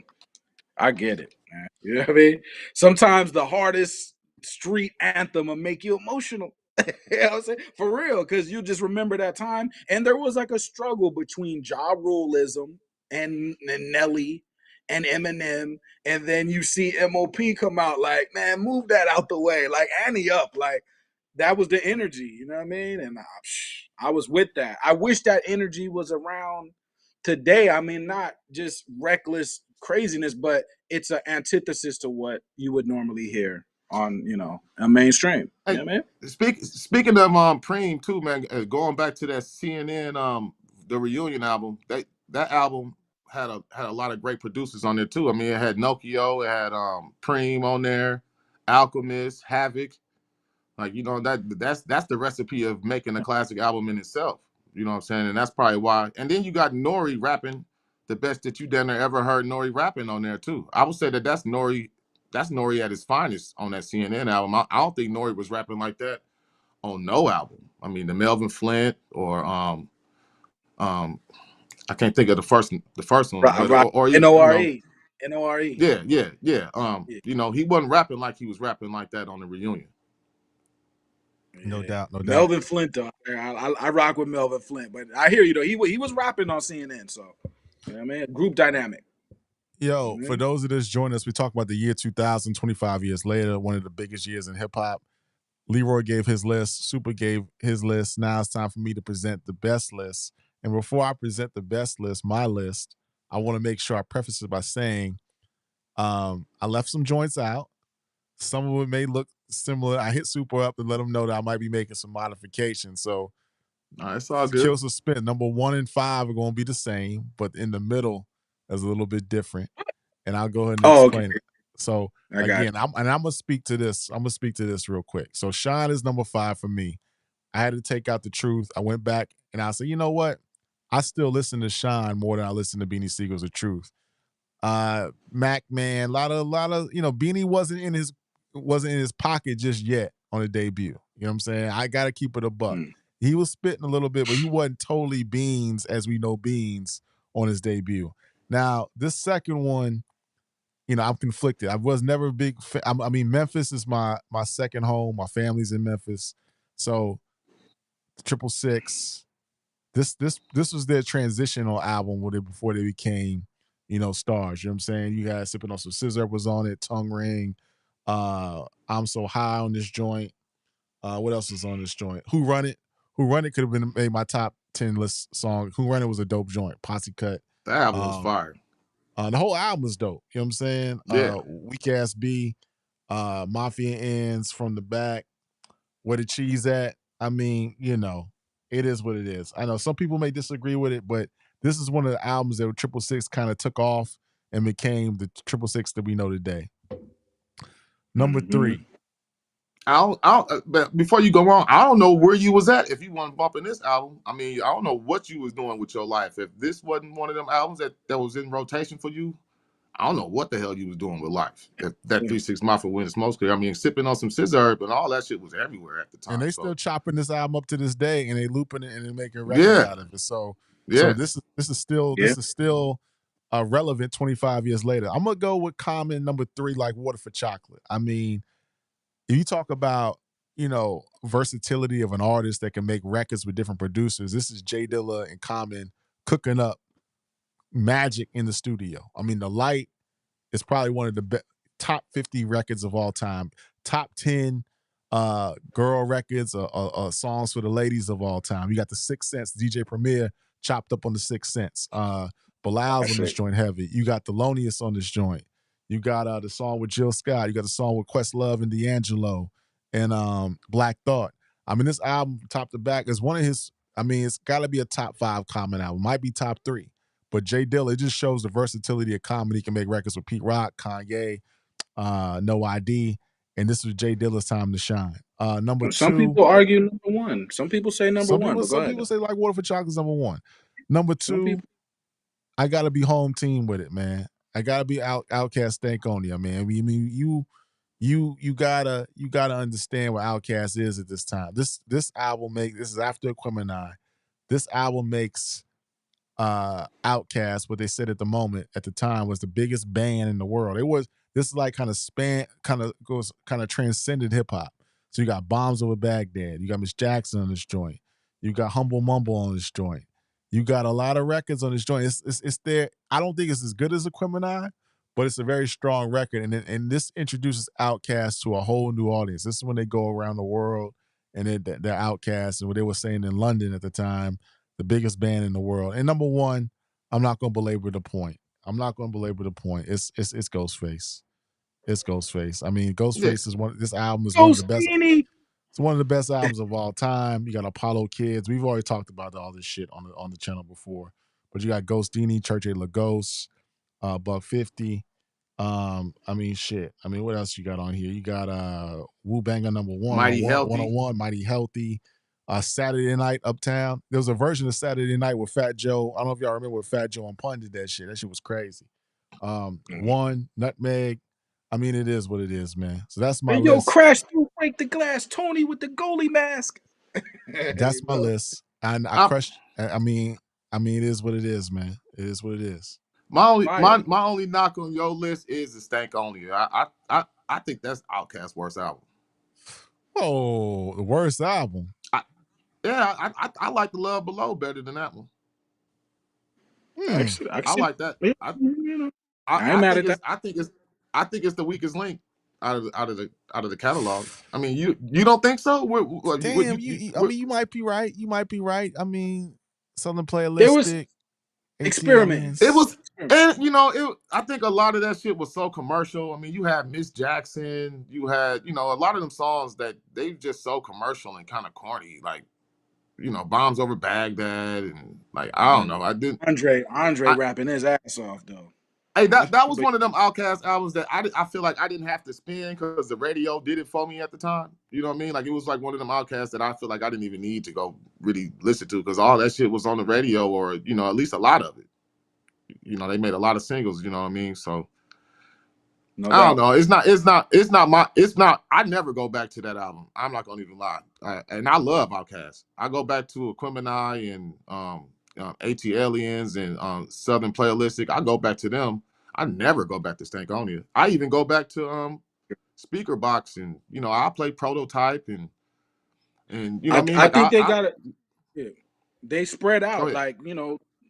I get it, man. You know what I mean? Sometimes the hardest street anthem will make you emotional. You know what I'm saying? For real, because you just remember that time. And there was like a struggle between Ja Ruleism and Nelly and Eminem. And then you see M.O.P come out like, man, move that out the way. Like Annie Up. Like that was the energy, you know what I mean? And I was with that. I wish that energy was around today. I mean, not just reckless craziness, but it's an antithesis to what you would normally hear on, a mainstream. You
Hey,
know what I mean?
speaking of Preem too, man. Going back to that CNN the reunion album, that album had a lot of great producers on there too. I mean, it had Nokio, it had Preem on there, Alchemist, Havoc. Like that's the recipe of making a classic album in itself. You know what I'm saying? And that's probably why. And then you got Nori rapping the best that you done ever heard Nori rapping on there too. I would say that's Nori. That's Nori at his finest on that CNN album. I don't think Nori was rapping like that on no album. I mean, the Melvin Flint or um I can't think of the first one, but
Rock,
or even
Nore, Nore.
yeah.
Yeah,
He wasn't rapping like he was rapping like that on the reunion.
No
yeah.
doubt, no doubt.
Melvin Flint, though. I rock with Melvin Flint, but I hear you though. He was rapping on CNN, so you know what I mean. Group dynamic.
Yo, for
Mhm.
those of us joining us, we talk about the year 2000, 25 years later, one of the biggest years in hip hop. Leroy gave his list, Super gave his list. Now it's time for me to present the best list. And before I present the best list, my list, I want to make sure I preface it by saying I left some joints out. Some of it may look similar. I hit Super up and let him know that I might be making some modifications. So
All right, it's all
to
good.
kill suspense, number 1 and 5 are going to be the same, but in the middle is a little bit different. And I'll go ahead and
Oh, okay.
explain it. So
I got
again, I'm gonna speak to this. I'm gonna speak to this real quick. So Shyne is number 5 for me. I had to take out the truth. I went back and I said, you know what? I still listen to Shyne more than I listen to Beanie Siegel's The Truth. Mac man, lot of Beanie wasn't in his pocket just yet on a debut. You know what I'm saying? I gotta keep it a buck.
you.
He was spitting a little bit, but he wasn't totally Beans as we know Beans on his debut. Now, this second one, I'm conflicted. I was never a big fan. I mean, Memphis is my second home. My family's in Memphis. So, 666, this was their transitional album before they became, stars. You know what I'm saying? You guys sipping on some scissor was on it, Tongue Ring, I'm So High on this joint. What else is on this joint? Who Run It? Who Run It could have been made my top 10 list song. Who Run It was a dope joint. Posse Cut.
That album was fire.
The whole album was dope. You know what I'm saying?
Yeah.
Weak Ass B, Mafia Ends, From the Back, Where the Cheese At. I mean, it is what it is. I know some people may disagree with it, but this is one of the albums that 666 kind of took off and became the 666 that we know today. Number 3.
But before you go on, I don't know where you was at if you weren't bumping this album. I mean, I don't know what you was doing with your life. If this wasn't one of them albums that was in rotation for you, I don't know what the hell you was doing with life. That 3-6 Mafia when it's most clear. I mean, sipping on some scissor herb and all that shit was everywhere at the time.
And they still chopping this album up to this day, and they looping it and they making records out of it. So this is still relevant 25 years later. I'm gonna go with Common number 3, like Water for Chocolate. I mean, if you talk about, versatility of an artist that can make records with different producers, this is J Dilla and Common cooking up magic in the studio. I mean, The Light is probably one of the top 50 records of all time, top 10 girl records or songs for the ladies of all time. You got the 6th Sense, DJ Premier chopped up on the 6th Sense. Bilal's on this joint heavy. You got Thelonious on this joint. You got the song with Jill Scott. You got the song with Questlove and D'Angelo and Black Thought. I mean, this album, top to back, is one of his, it's got to be a top 5 Common album. Might be top 3. But J Dilla, it just shows the versatility of Common. He can make records with Pete Rock, Kanye, No ID, and this was J Dilla's time to shine. Number 2.
Some people argue number 1. Some people say number 1.
Some people say like Water for Chocolate is number 1. Number 2, I gotta be home team with it, man. I gotta be Outkast Stankonia, man. I mean, you gotta understand what Outkast is at this time. This album this is after Aquemini. This album makes Outkast, what they said at the time, was the biggest band in the world. This is like kind of transcended hip hop. So you got Bombs Over Baghdad, you got Miss Jackson on this joint, you got Humble Mumble on this joint, you got a lot of records on this joint. It's there. I don't think it's as good as Aquemini, but it's a very strong record, and this introduces Outkast to a whole new audience. This is when they go around the world and they're Outkast, and what they were saying in London at the time, the biggest band in the world. And number 1, I'm not going to belabor the point. It's Ghostface. It's Ghostface. I mean, Ghostface is this album is one of the best. It's one of the best albums of all time. You got Apollo Kids. We've already talked about all this shit on the channel before. But you got Ghostini, Church of Lagos, Buck 50. What else you got on here? You got Wu Banger number 1,
Mighty Healthy.
101, Mighty Healthy. Saturday Night Uptown. There was a version of Saturday Night with Fat Joe. I don't know if y'all remember with Fat Joe and Pun did that shit. That shit was crazy. One, Nutmeg. I mean, it is what it is, man. So that's my list.
Yo, crash through, break the glass, Tony with the goalie mask.
That's my list. And I crushed. I mean, it is what it is, man. It is what it is.
My only knock on your list is the Stankonia. I think that's Outkast's worst album.
Oh, the worst album.
I like The Love Below better than that one.
Actually,
I like that.
I ain't mad at that.
I think it's the weakest link out of the catalog. I mean, you don't think so?
Damn, you might be right. You might be right. I mean, something playalistic. There was
experiments.
It was, and I think a lot of that shit was so commercial. I mean, you had Miss Jackson, you had a lot of them songs that they just so commercial and kind of corny, like Bombs Over Baghdad, and like I don't know. I didn't
Andre rapping his ass off though.
Hey, that was one of them Outkast albums that I feel like I didn't have to spin because the radio did it for me at the time. You know what I mean? Like it was like one of them Outkasts that I feel like I didn't even need to go really listen to because all that shit was on the radio, or at least a lot of it. They made a lot of singles. You know what I mean? So
No
I don't
doubt.
know. It's not. I never go back to that album. I'm not gonna even lie. And I love Outkast. I go back to Aquemini and AT Aliens and Southern Playalistic. I go back to them. I never go back to Stankonia. I even go back to Speaker Box, and I play Prototype, and you know what I mean.
I
Like
think they
I
got it. Yeah. They spread
go
out,
ahead.
like,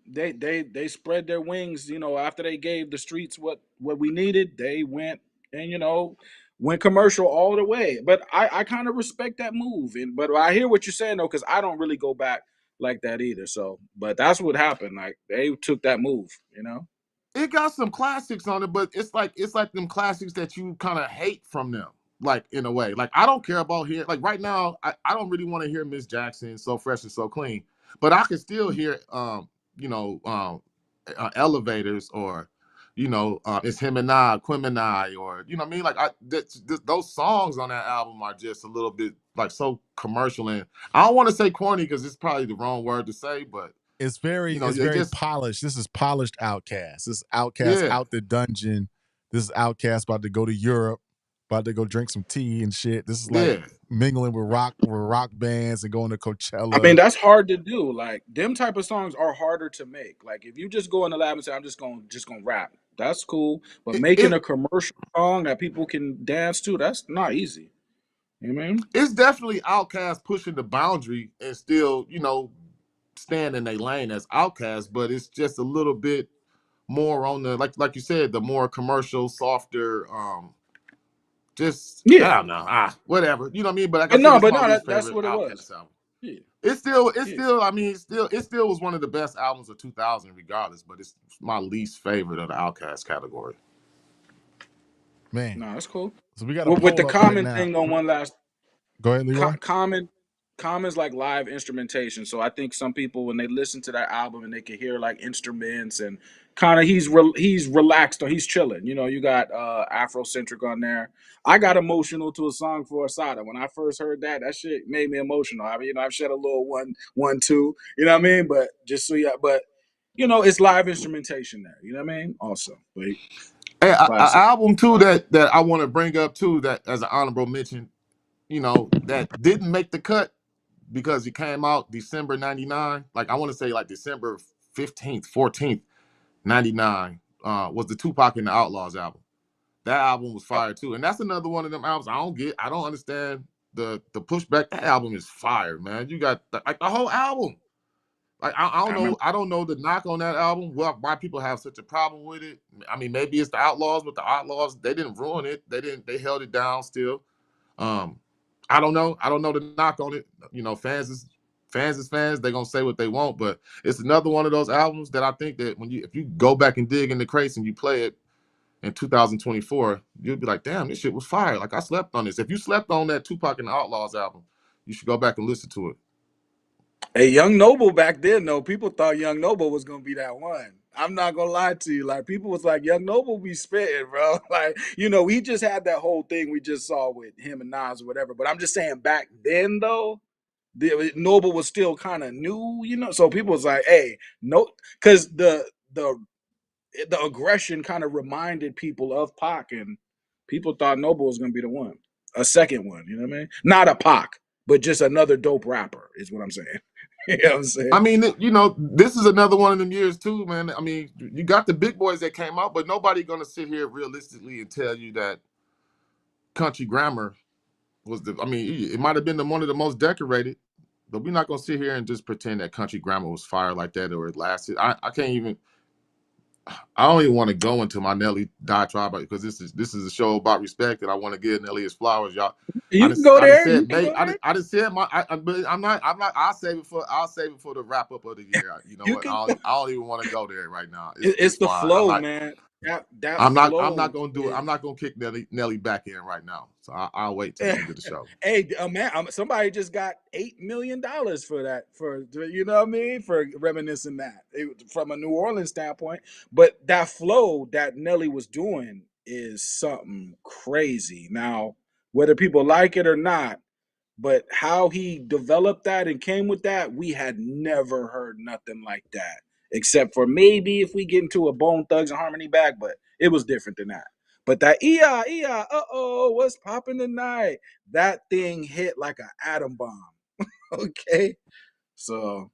they spread their wings. After they gave the streets what we needed, they went and went commercial all the way. But I kind of respect that move, and but I hear what you're saying though, because I don't really go back like that either. So, but that's what happened. Like they took that move.
It got some classics on it, but it's like them classics that you kind of hate from them, like in a way. Like I don't care about here. Like right now, I don't really want to hear Miss Jackson, So Fresh and So Clean, but I can still hear you know elevators, or it's him and I, Quim and I, or what I mean. Like those songs on that album are just a little bit like so commercial, and I don't want to say corny because it's probably the wrong word to say, but
It's very
they just
polished. This is polished Outkast. This is Outkast
yeah.
out the dungeon. This is Outkast about to go to Europe, about to go drink some tea and shit. This is like
Yeah,
mingling with rock bands and going to
I mean,
Coachella.
that's hard to do. Like them type of songs are harder to make. Like if you just go in the lab and say, "I'm just gonna rap," that's cool. But
it,
making
it
a commercial song that people can dance to, that's not easy. You know what I mean?
it's definitely Outkast pushing the boundary and still, staying in their lane as Outkast, but it's just a little bit more on the like you said, the more commercial, softer, just I
Yeah.
don't know, whatever. You know what I mean? But like I
But
said,
no,
it's
but
my
no,
least
that's
favorite
what it was.
Outkast album.
Yeah.
It's
Yeah.
still, I mean, it still was one of the best albums of 2000 regardless, but it's my least favorite of the Outkast category.
Man.
No, that's cool.
So we got a
With the
poll up right
common
now.
thing on one last
Go ahead, Leroy.
Common's like live instrumentation. So I think some people when they listen to that album and they can hear like instruments and kind of he's relaxed or he's chilling. You got Afrocentric on there. I got emotional to a song for Asada. When I first heard that shit made me emotional. I mean, I've shed a little one, two. You know what I mean? But just so yeah, but it's live instrumentation there. You know what I mean? Also, but
Hey, a
classic.
album too that I want to bring up too, that as an honorable mention, that didn't make the cut because it came out December 99. Like I want to say like December 15th, 14th, 99, was the Tupac and the Outlaws album. That album was fire too. And that's another one of them albums I don't understand the pushback. That album is fire, man. You got like the whole album. Like I
I
don't know,
remember.
I don't know the knock on that album. Why people have such a problem with it. I mean, maybe it's the Outlaws, but the Outlaws, they didn't ruin it. They held it down still. Um, I don't know. I don't know the knock on it. Fans is fans. They're gonna say what they want, but it's another one of those albums that I think that if you go back and dig in the crates and you play it in 2024, you'll be like, damn, this shit was fire. Like I slept on this. If you slept on that Tupac and the Outlaws album, you should go back and listen to it.
Hey, Young Noble back then, though, people thought Young Noble was gonna be that one. I'm not gonna lie to you. Like people was like, Young Noble be spitting, bro. Like, we just had that whole thing we just saw with him and Nas or whatever. But I'm just saying back then though, Noble was still kind of new. So people was like, hey, no, because the aggression kind of reminded people of Pac, and people thought Noble was gonna be the one, a second one. You know what I mean? Not a Pac, but just another dope rapper is what I'm saying. You know what I'm saying?
I mean, this is another one of them years too, man. I mean, you got the big boys that came out, but nobody gonna sit here realistically and tell you that Country Grammar was the. I mean, it might have been one of the most decorated, but we're not gonna sit here and just pretend that Country Grammar was fire like that or it lasted. I can't even. I don't even want to go into my Nelly diatribe because this is a show about respect and I want to give Nelly his flowers, y'all.
You can go
I just
there. You
said,
can
mate.
go
I
there.
just, I just said my. But I'm not. I'll save it for the wrap up of the year. You know
You
what?
can.
I don't even want to go there right now. It's
It's the
fine.
flow, man. That
I'm
flow
not gonna do it.
is.
I'm not gonna kick Nelly back in right now. So I'll wait till the end of the show.
Hey, man, somebody just got $8 million for that. You know what I mean? For reminiscing that from a New Orleans standpoint. But that flow that Nelly was doing is something crazy. Now, whether people like it or not, but how he developed that and came with that, we had never heard nothing like that. Except for maybe if we get into a Bone Thugs and Harmony back, but it was different than that. But that what's popping tonight? That thing hit like an atom bomb. Okay, so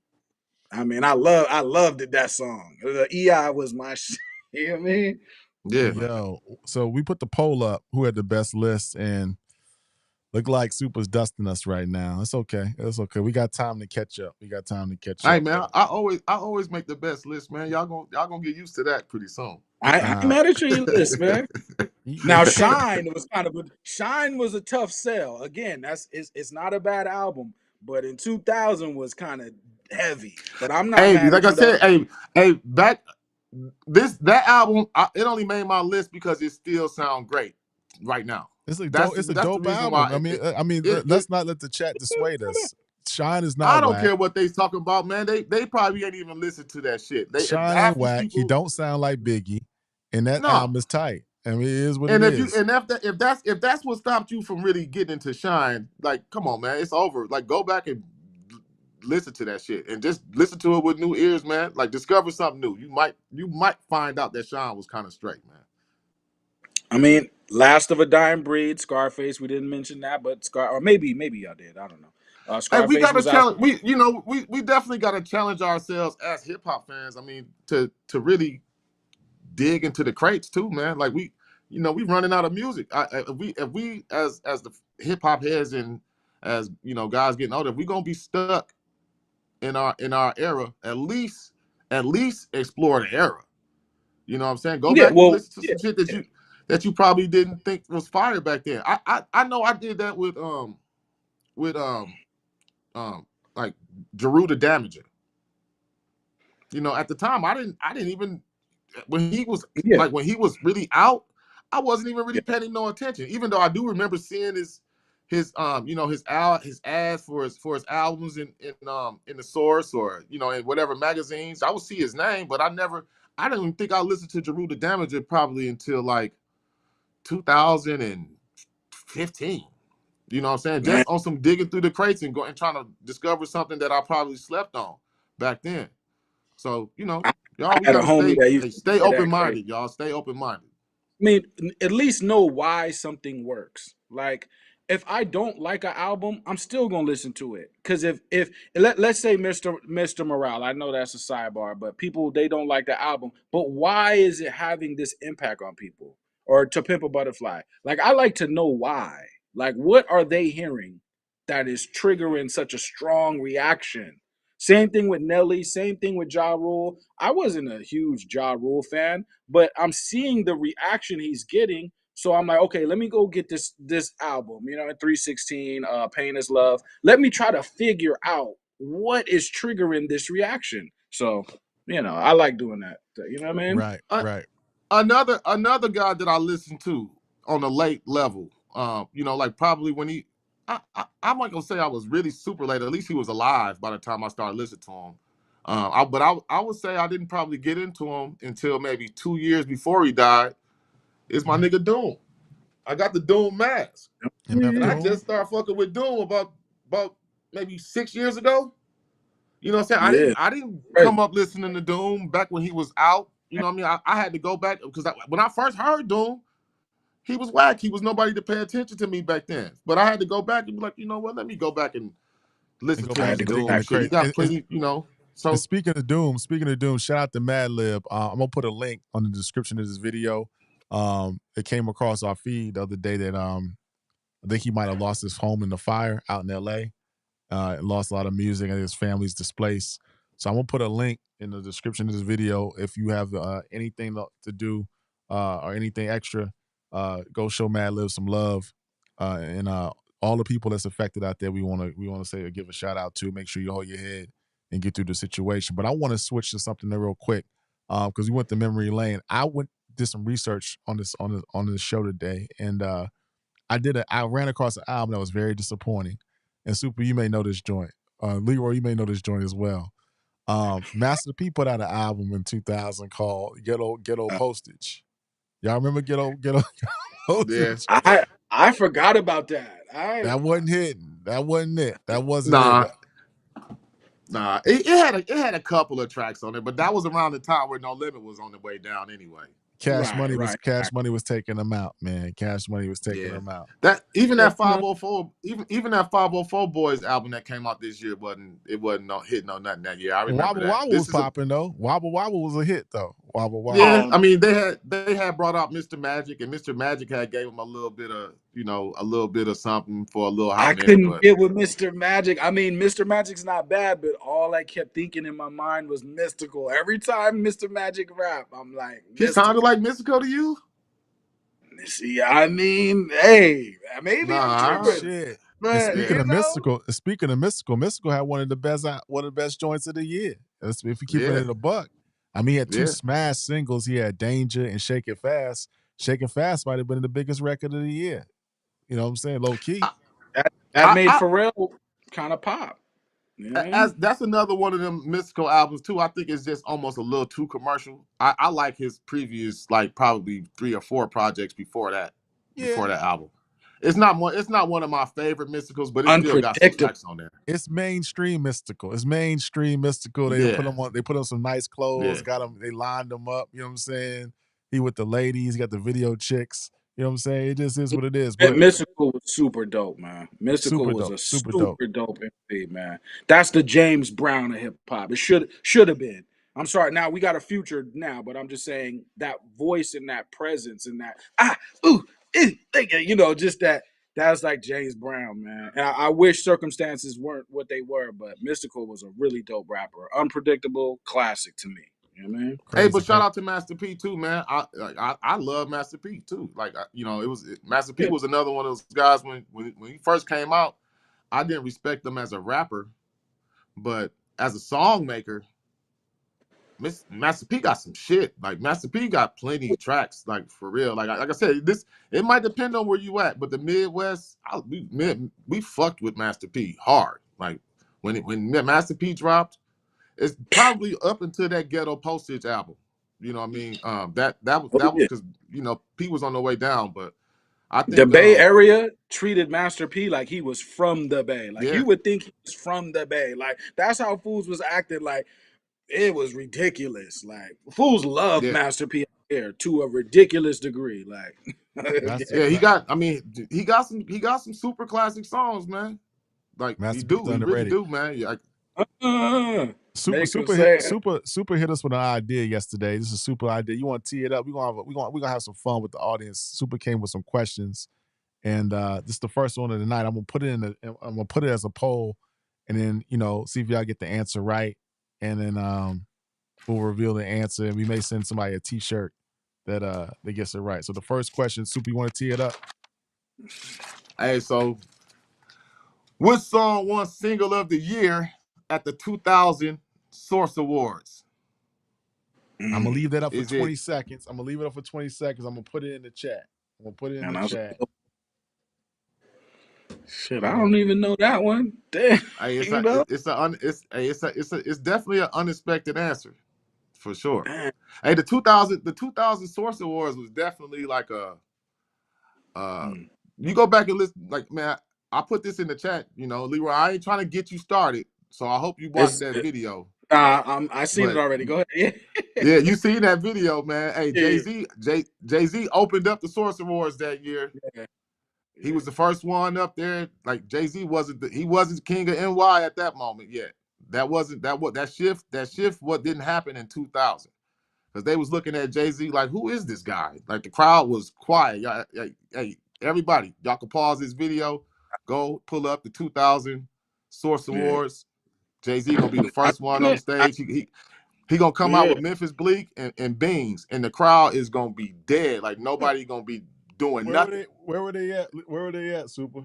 I mean, I loved it, that song. The EI was my shit. You know what I mean?
Yeah, man.
Yo, so we put the poll up. Who had the best list? And look like Super's dusting us right now. It's okay. It's okay. We got time to catch up. We got time to catch
Hey
up.
man, I always make the best list, man. Y'all gonna get used to that pretty soon.
I ain't mad at your list, man. Now Shyne was a tough sell. Again, it's not a bad album, but in 2000 was kind of heavy. But I'm not
Hey,
mad
like
at
I
you though.
said, hey, back that album, it only made my list because it still sounds great right now.
It's a
That's
dope.
the,
It's a
that's the
dope
reason
album.
why
Let's not let the chat dissuade us. Shine is
I
not
don't
whack.
care what they talking about, man. They probably ain't even listened to that shit. They
Shine ain't
half these
whack. He
people
don't sound like Biggie, and that
no.
album is tight. I mean, it is what it
And
is.
if that's what stopped you from really getting into Shine, like come on, man, it's over. Like go back and listen to that shit and just listen to it with new ears, man. Like discover something new. You might find out that Shine was kind of straight, man.
I mean, Last of a Dying Breed, Scarface. We didn't mention that, but or maybe y'all did. I don't know.
Hey, we
Scarface
got to
was out.
challenge. We definitely got to challenge ourselves as hip hop fans. I mean, to really dig into the crates too, man. Like we running out of music. If we as the hip hop heads and as guys getting older, if we gonna be stuck in our era, at least explore the era. You know what I'm saying? Go
Yeah,
back and
well,
listen to
yeah,
some shit
yeah.
that you probably didn't think was fire back then. I know I did that with um like Jeru the Damager. At the time I didn't even
Yeah,
when he was really out, I wasn't even
yeah.
really paying no attention. Even though I do remember seeing his ads for his albums in the source or in whatever magazines. I would see his name, but I didn't even think I listened to Jeru the Damager probably until like 2015. You know what I'm saying?
Man,
Just on some digging through the crates and trying to discover something that I probably slept on back then. So,
I, I
y'all, we
had a
gotta
homie
stay
that used
hey,
to
stay
say that
open
crazy.
minded, y'all. Stay open minded.
I mean, at least know why something works. Like, if I don't like an album, I'm still gonna listen to it. Cause if let's say Mr. Morale, I know that's a sidebar, but people they don't like the album. But why is it having this impact on people? Or To Pimp a Butterfly? Like, I like to know why. Like, what are they hearing that is triggering such a strong reaction? Same thing with Nelly. Same thing with Ja Rule. I wasn't a huge Ja Rule fan, but I'm seeing the reaction he's getting. So I'm like, okay, let me go get this album, in 316, Pain is Love. Let me try to figure out what is triggering this reaction. So, I like doing that. You know what I mean?
Right,
Uh,
right.
another guy that I listened to on a late level, like probably when I'm not gonna say I was really super late. At least he was alive by the time I started listening to him. But I would say I didn't probably get into him until maybe 2 years before he died. Is my nigga Doom. I got the Doom mask,
MF
and I
Doom.
just started fucking with Doom about maybe 6 years ago. You know what I'm saying? I
Yeah,
didn't I didn't
right.
come up listening to Doom back when he was out. You know what I mean? I had to go back because when I first heard Doom, he was whack. He was nobody to pay attention to me back then. But I had to go back and be like, you know what? Let me go back and
And
listen
go
to
I
back
had
this
to
and
go
dig in
Doom
the
back.
shit. He
crate.
got plenty.
And
So
speaking of Doom, shout out to Madlib. I'm gonna put a link on the description of this video. It came across our feed the other day that I think he might have lost his home in the fire out in LA. Lost a lot of music and his family's displaced. So I'm gonna put a link in the description of this video. If you have anything to do or anything extra, go show Madlib some love. And all the people that's affected out there, we wanna say give a shout out to. Make sure you hold your head and get through the situation. But I want to switch to something real quick because we went to memory lane. Did some research on this show today, and I ran across an album that was very disappointing. And Super, you may know this joint. Leroy, you may know this joint as well. Master P put out an album in 2000 called Ghetto
Uh,
Postage. Y'all remember Ghetto
yeah.
Postage?
I forgot about that.
That wasn't hitting. That wasn't it. That wasn't it.
Nah, nah. It had a couple of tracks on it, but that was around the time where No Limit was on the way down anyway.
Cash
Right,
Money was
right.
Cash Money was taking them out, man. Cash Money was taking
Yeah.
them out.
That even
Yeah,
that 504, even that 504 Boys album that came out this year wasn't no hitting on nothing that year. I remember
Wobble
that.
Wobble was
This is a
popping though. Wobble Wobble was a hit though. Wobble Wobble.
Yeah,
um,
I mean they had brought out Mr. Magic, and Mr. Magic had gave him a little bit of a little bit of something for a little hot
I
minute,
couldn't
but
get with Mr. Magic. I mean, Mr. Magic's not bad, but all I kept thinking in my mind was Mystical. Every time Mr. Magic rap, I'm like,
he sounded
Mystical.
like Mystical to you.
See, I mean, hey, maybe I'm
Nah,
tripping,
Shit. And
but
yeah,
speaking of mystical had one of the best joints of the year. If you keep it
yeah,
in a buck. I mean, he had two
yeah.
smash singles. He had Danger and Shake It Fast. Shake It Fast might have been the biggest record of the year. You know what I'm saying? Low key.
I,
that made
I,
Pharrell kind of pop. You know what I
as
mean?
that's another one of them mystical albums too. I think it's just almost a little too commercial. I like his previous like probably 3 or 4 projects
Yeah.
before that album. It's not one of my favorite mysticals, but it still got some
Unpredictable.
tracks on there.
It's mainstream mystical. It's mainstream mystical. They put
Yeah,
him on. They put on some nice clothes.
yeah.
Got him. They lined him up. You know what I'm saying? He with the ladies. He got the video chicks. You know what I'm saying? It just is what it is. But
Mystical was super dope, man. Mystical
super
was
dope.
a
Super dope.
super dope MC, man. That's the James Brown of hip hop. It should have been. I'm sorry. Now we got a future now, but I'm just saying that voice and that presence and that ooh, just that. That's like James Brown, man. And I wish circumstances weren't what they were, but Mystical was a really dope rapper. Unpredictable, classic to me. You know what I mean?
Hey,
Crazy,
but shout
crazy.
out to Master P too, man. I love Master P too. Like Master P
Yeah.
was another one of those guys when he first came out. I didn't respect him as a rapper, but as a song maker, Master P got some shit. Like Master P got plenty of tracks, like for real. Like I said, this it might depend on where you at, but the Midwest, we fucked with Master P hard. Like when Master P dropped, it's probably up until that Ghetto Postage album. You know what I mean?
Oh,
That was
yeah.
because P was on the way down, but I
The
think
Bay Area treated Master P like he was from the Bay. Like
yeah,
you would think he was from the Bay. Like that's how fools was acting. Like it was ridiculous. Like fools love
yeah,
Master P here to a ridiculous degree. Like
Master
yeah.
like,
He got some super classic songs, man. Like
Master P's
he really
underrated.
do, man. Yeah,
Super
make him
super hit
say it.
super hit us with an idea yesterday. This is a super idea. You want to tee it up? We're gonna have some fun with the audience. Super came with some questions, and this is the first one of the night. I'm gonna put it as a poll, and then see if y'all get the answer right, and then we'll reveal the answer, and we may send somebody a T-shirt that gets it right. So the first question, Super, you want to tee it up?
hey, so what song won Single of the Year at the 2000 Source Awards?
I'm gonna
Mm,
leave that up for
Is it
20 seconds. I'm gonna leave it up for 20 seconds. I'm gonna put it in the chat. I'm gonna put it in
man,
the
that's
chat.
shit. I
Hold on.
don't even know that one. Damn,
hey,
you know.
it's definitely an unexpected answer for sure.
Damn.
Hey, the 2000 Source Awards was definitely like a
Mm.
you go back and listen. Like man, I put this in the chat. Leroy, I ain't trying to get you started, so I hope you watch
It's
that video.
I seen it
But
already. Go ahead.
yeah, you seen that video, man. Hey,
Yeah,
Jay Z opened up the Source Awards that year.
yeah,
He
yeah.
was the first one up there. Like Jay-Z he wasn't king of NY at that moment yet. That shift what didn't happen in 2000 because they was looking at Jay-Z like, who is this guy? Like the crowd was quiet. Hey, everybody, y'all can pause this video, go pull up the 2000 Source
Yeah.
Awards. Jay-Z gonna be the
I
first one
seen
on
it.
stage. He gonna come out
Yeah.
with Memphis Bleak and Beans, and the crowd is gonna be dead. Like nobody gonna be doing
Where were
nothing.
they? Where were they at? Where were they at? Super.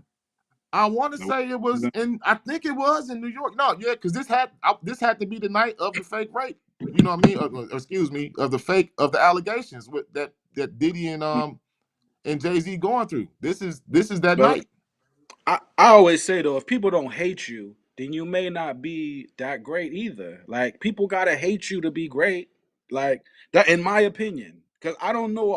I want to say it was in. I think it was in New York. No, yeah, because this had to be the night of the fake rape. You know what I mean? Excuse me, of the allegations with that Diddy and Jay-Z going through. This is that
But
night.
I always say though, if people don't hate you, then you may not be that great either. Like people gotta hate you to be great. Like that, in my opinion, because I don't know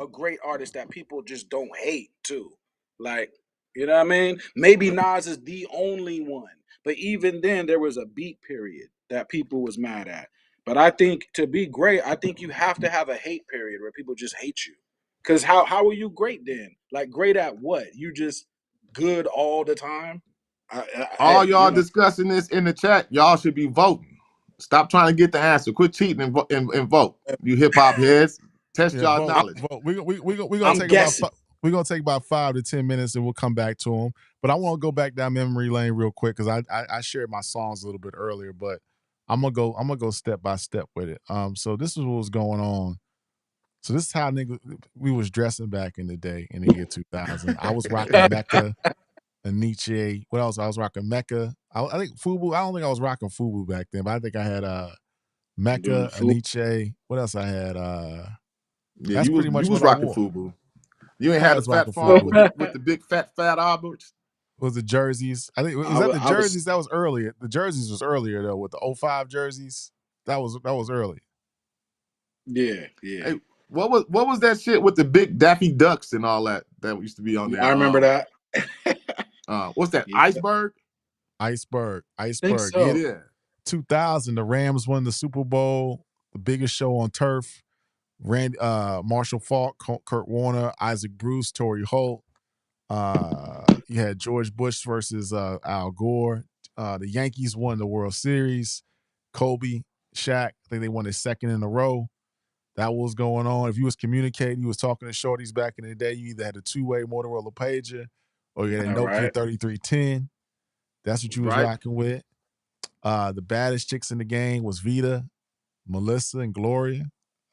a great artist that people just don't hate too. Like you know what I mean? Maybe Nas is the only one, but even then, there was a beat period that people was mad at. But I think to be great, I think you have to have a hate period where people just hate you. Because how are you great then? Like great at what? You just good all the time?
All
You
y'all
know.
discussing this in the chat, y'all should be voting. Stop trying to get the answer. Quit cheating and vote. You hip hop heads, test
Yeah,
y'all
vote,
knowledge.
vote. We're gonna
I'm
take about
guessing.
we're gonna take about 5 to 10 minutes, and we'll come back to them. But I want to go back down memory lane real quick because I shared my songs a little bit earlier, but I'm gonna go step by step with it. So this is what was going on. So this is how nigga we was dressing back in the day in the year 2000. I was rocking Mecca and Nietzsche. What else? I was rocking Mecca. I think Fubu. I don't think I was rocking Fubu back then, but I think I had
Dude,
Mecca,
fool.
Nietzsche. What else I had?
Yeah,
That's pretty
you
much
was
what I
rocking
wore.
FUBU. You ain't
I
had a
was
fat
rocking
farm
Fubu.
with the big fat Alberts.
Was the jerseys? I think was
I,
that
wa-
the
I was
jerseys? That was earlier. The jerseys was earlier though with the '05 jerseys. That was early.
yeah.
Hey, what was that shit with the big Daffy Ducks and all that used to be on
I
there?
remember that.
What's that?
Yeah, I
Iceberg?
think
Iceberg. Yeah,
so.
Yeah.
2000. The Rams won the Super Bowl, the biggest show on turf. Marshall Faulk, Kurt Warner, Isaac Bruce, Torrey Holt. You had George Bush versus Al Gore. The Yankees won the World Series. Kobe, Shaq, I think they won their second in a row. That was going on. If you was communicating, you was talking to shorties back in the day, you either had a two-way Motorola pager or you had a
All
Nokia
right.
3310. That's what you was
Right.
rocking with. The baddest chicks in the game was Vita, Melissa, and Gloria.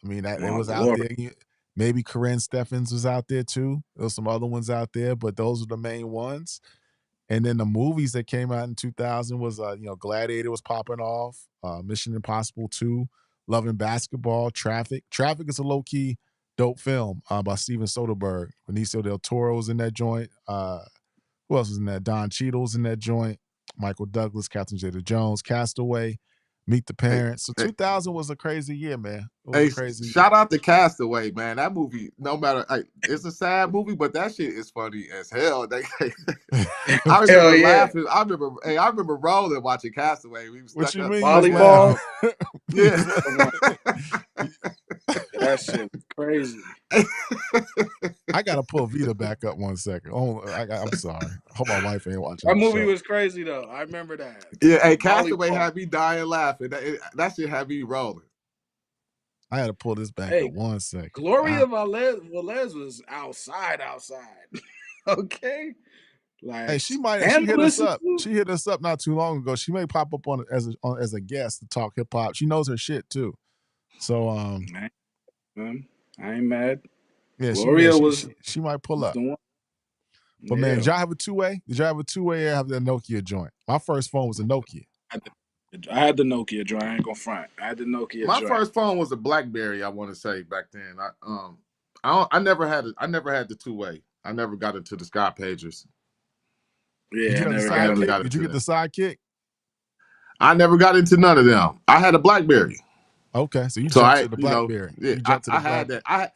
I mean, that they
My
was out
glory.
there. Maybe Corinne Steffens was out there too. There was some other ones out there, but those were the main ones. And then the movies that came out in 2000 was, Gladiator was popping off, Mission Impossible 2, Loving Basketball, Traffic. Traffic is a low key dope film by Steven Soderbergh. Benicio del Toro was in that joint. Who else was in that? Don Cheadle was in that joint. Michael Douglas, Catherine Zeta-Jones, Castaway, Meet the
Hey,
Parents. So
hey,
2000 was a crazy year, man. It was a
hey,
crazy year.
shout out to Castaway, man. That movie, no matter, it's a sad movie, but that shit is funny as hell. I
Hell
remember
yeah.
laughing. I remember rolling watching Castaway. We was
What
stuck
you
up,
mean you was
stuck in the
Volleyball.
laughing? You
yeah.
was
Come on.
laughing.
That shit was crazy.
I gotta pull Vita back up 1 second. Oh, I'm sorry. I hope my wife ain't watching
That
the
movie
show.
was crazy though. I remember that.
Yeah, hey, Castaway
Volleyball.
had me dying laughing. That shit had me rolling.
I had to pull this back up
Hey,
1 second.
Gloria Velez was outside. Okay.
Hey,
Like
she might have.
and
She hit us
Melissa
up.
too.
She hit us up not too long ago. She may pop up as a guest to talk hip hop. She knows her shit too. So
I ain't mad.
yeah,
Gloria
she might pull
was
up.
the one.
But man, did
Yeah.
y'all have a two-way? Did y'all have a two-way or have the Nokia joint? My first phone was a Nokia.
I had the Nokia joint. I ain't gonna front. I had the Nokia
My
joint.
first phone was a BlackBerry. I want to say back then. I never had it. I never had the two-way. I never got into the Sky Pagers.
Did
Yeah,
you
I
have the
never
I
got
never
it.
sidekick?
got
Did you
into
get the
that.
sidekick?
I never got into none of them. I had a BlackBerry.
Okay, so you
So
jumped to the BlackBerry.
yeah,
You jumped to the
I had
BlackBerry.
that.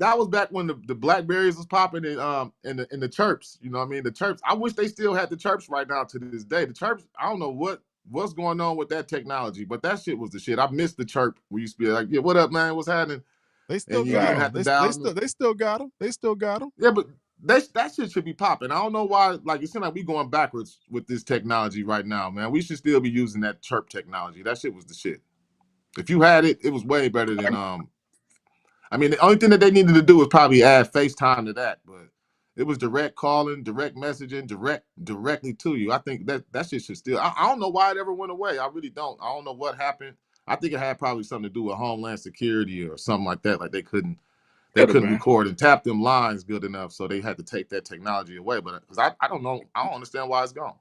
That was back when the Blackberries was popping in the chirps. You know what I mean? The chirps. I wish they still had the chirps right now to this day. The chirps. I don't know what's going on with that technology, but that shit was the shit. I missed the chirp. We used to be like, yeah, what up, man? What's happening?
They still
And you
got
didn't
them.
have to dial.
They still got them. They still got them.
Yeah, but that shit should be popping. I don't know why. Like, it seems like we going backwards with this technology right now, man. We should still be using that chirp technology. That shit was the shit. If you had it, it was way better than I mean, the only thing that they needed to do was probably add FaceTime to that, but it was direct calling, direct messaging, directly to you. I think that shit should still. I don't know why it ever went away. I really don't. I don't know what happened. I think it had probably something to do with Homeland Security or something like that. Like they
Could have
couldn't
been.
record and tap them lines good enough, so they had to take that technology away. But because I don't know, I don't understand why it's gone.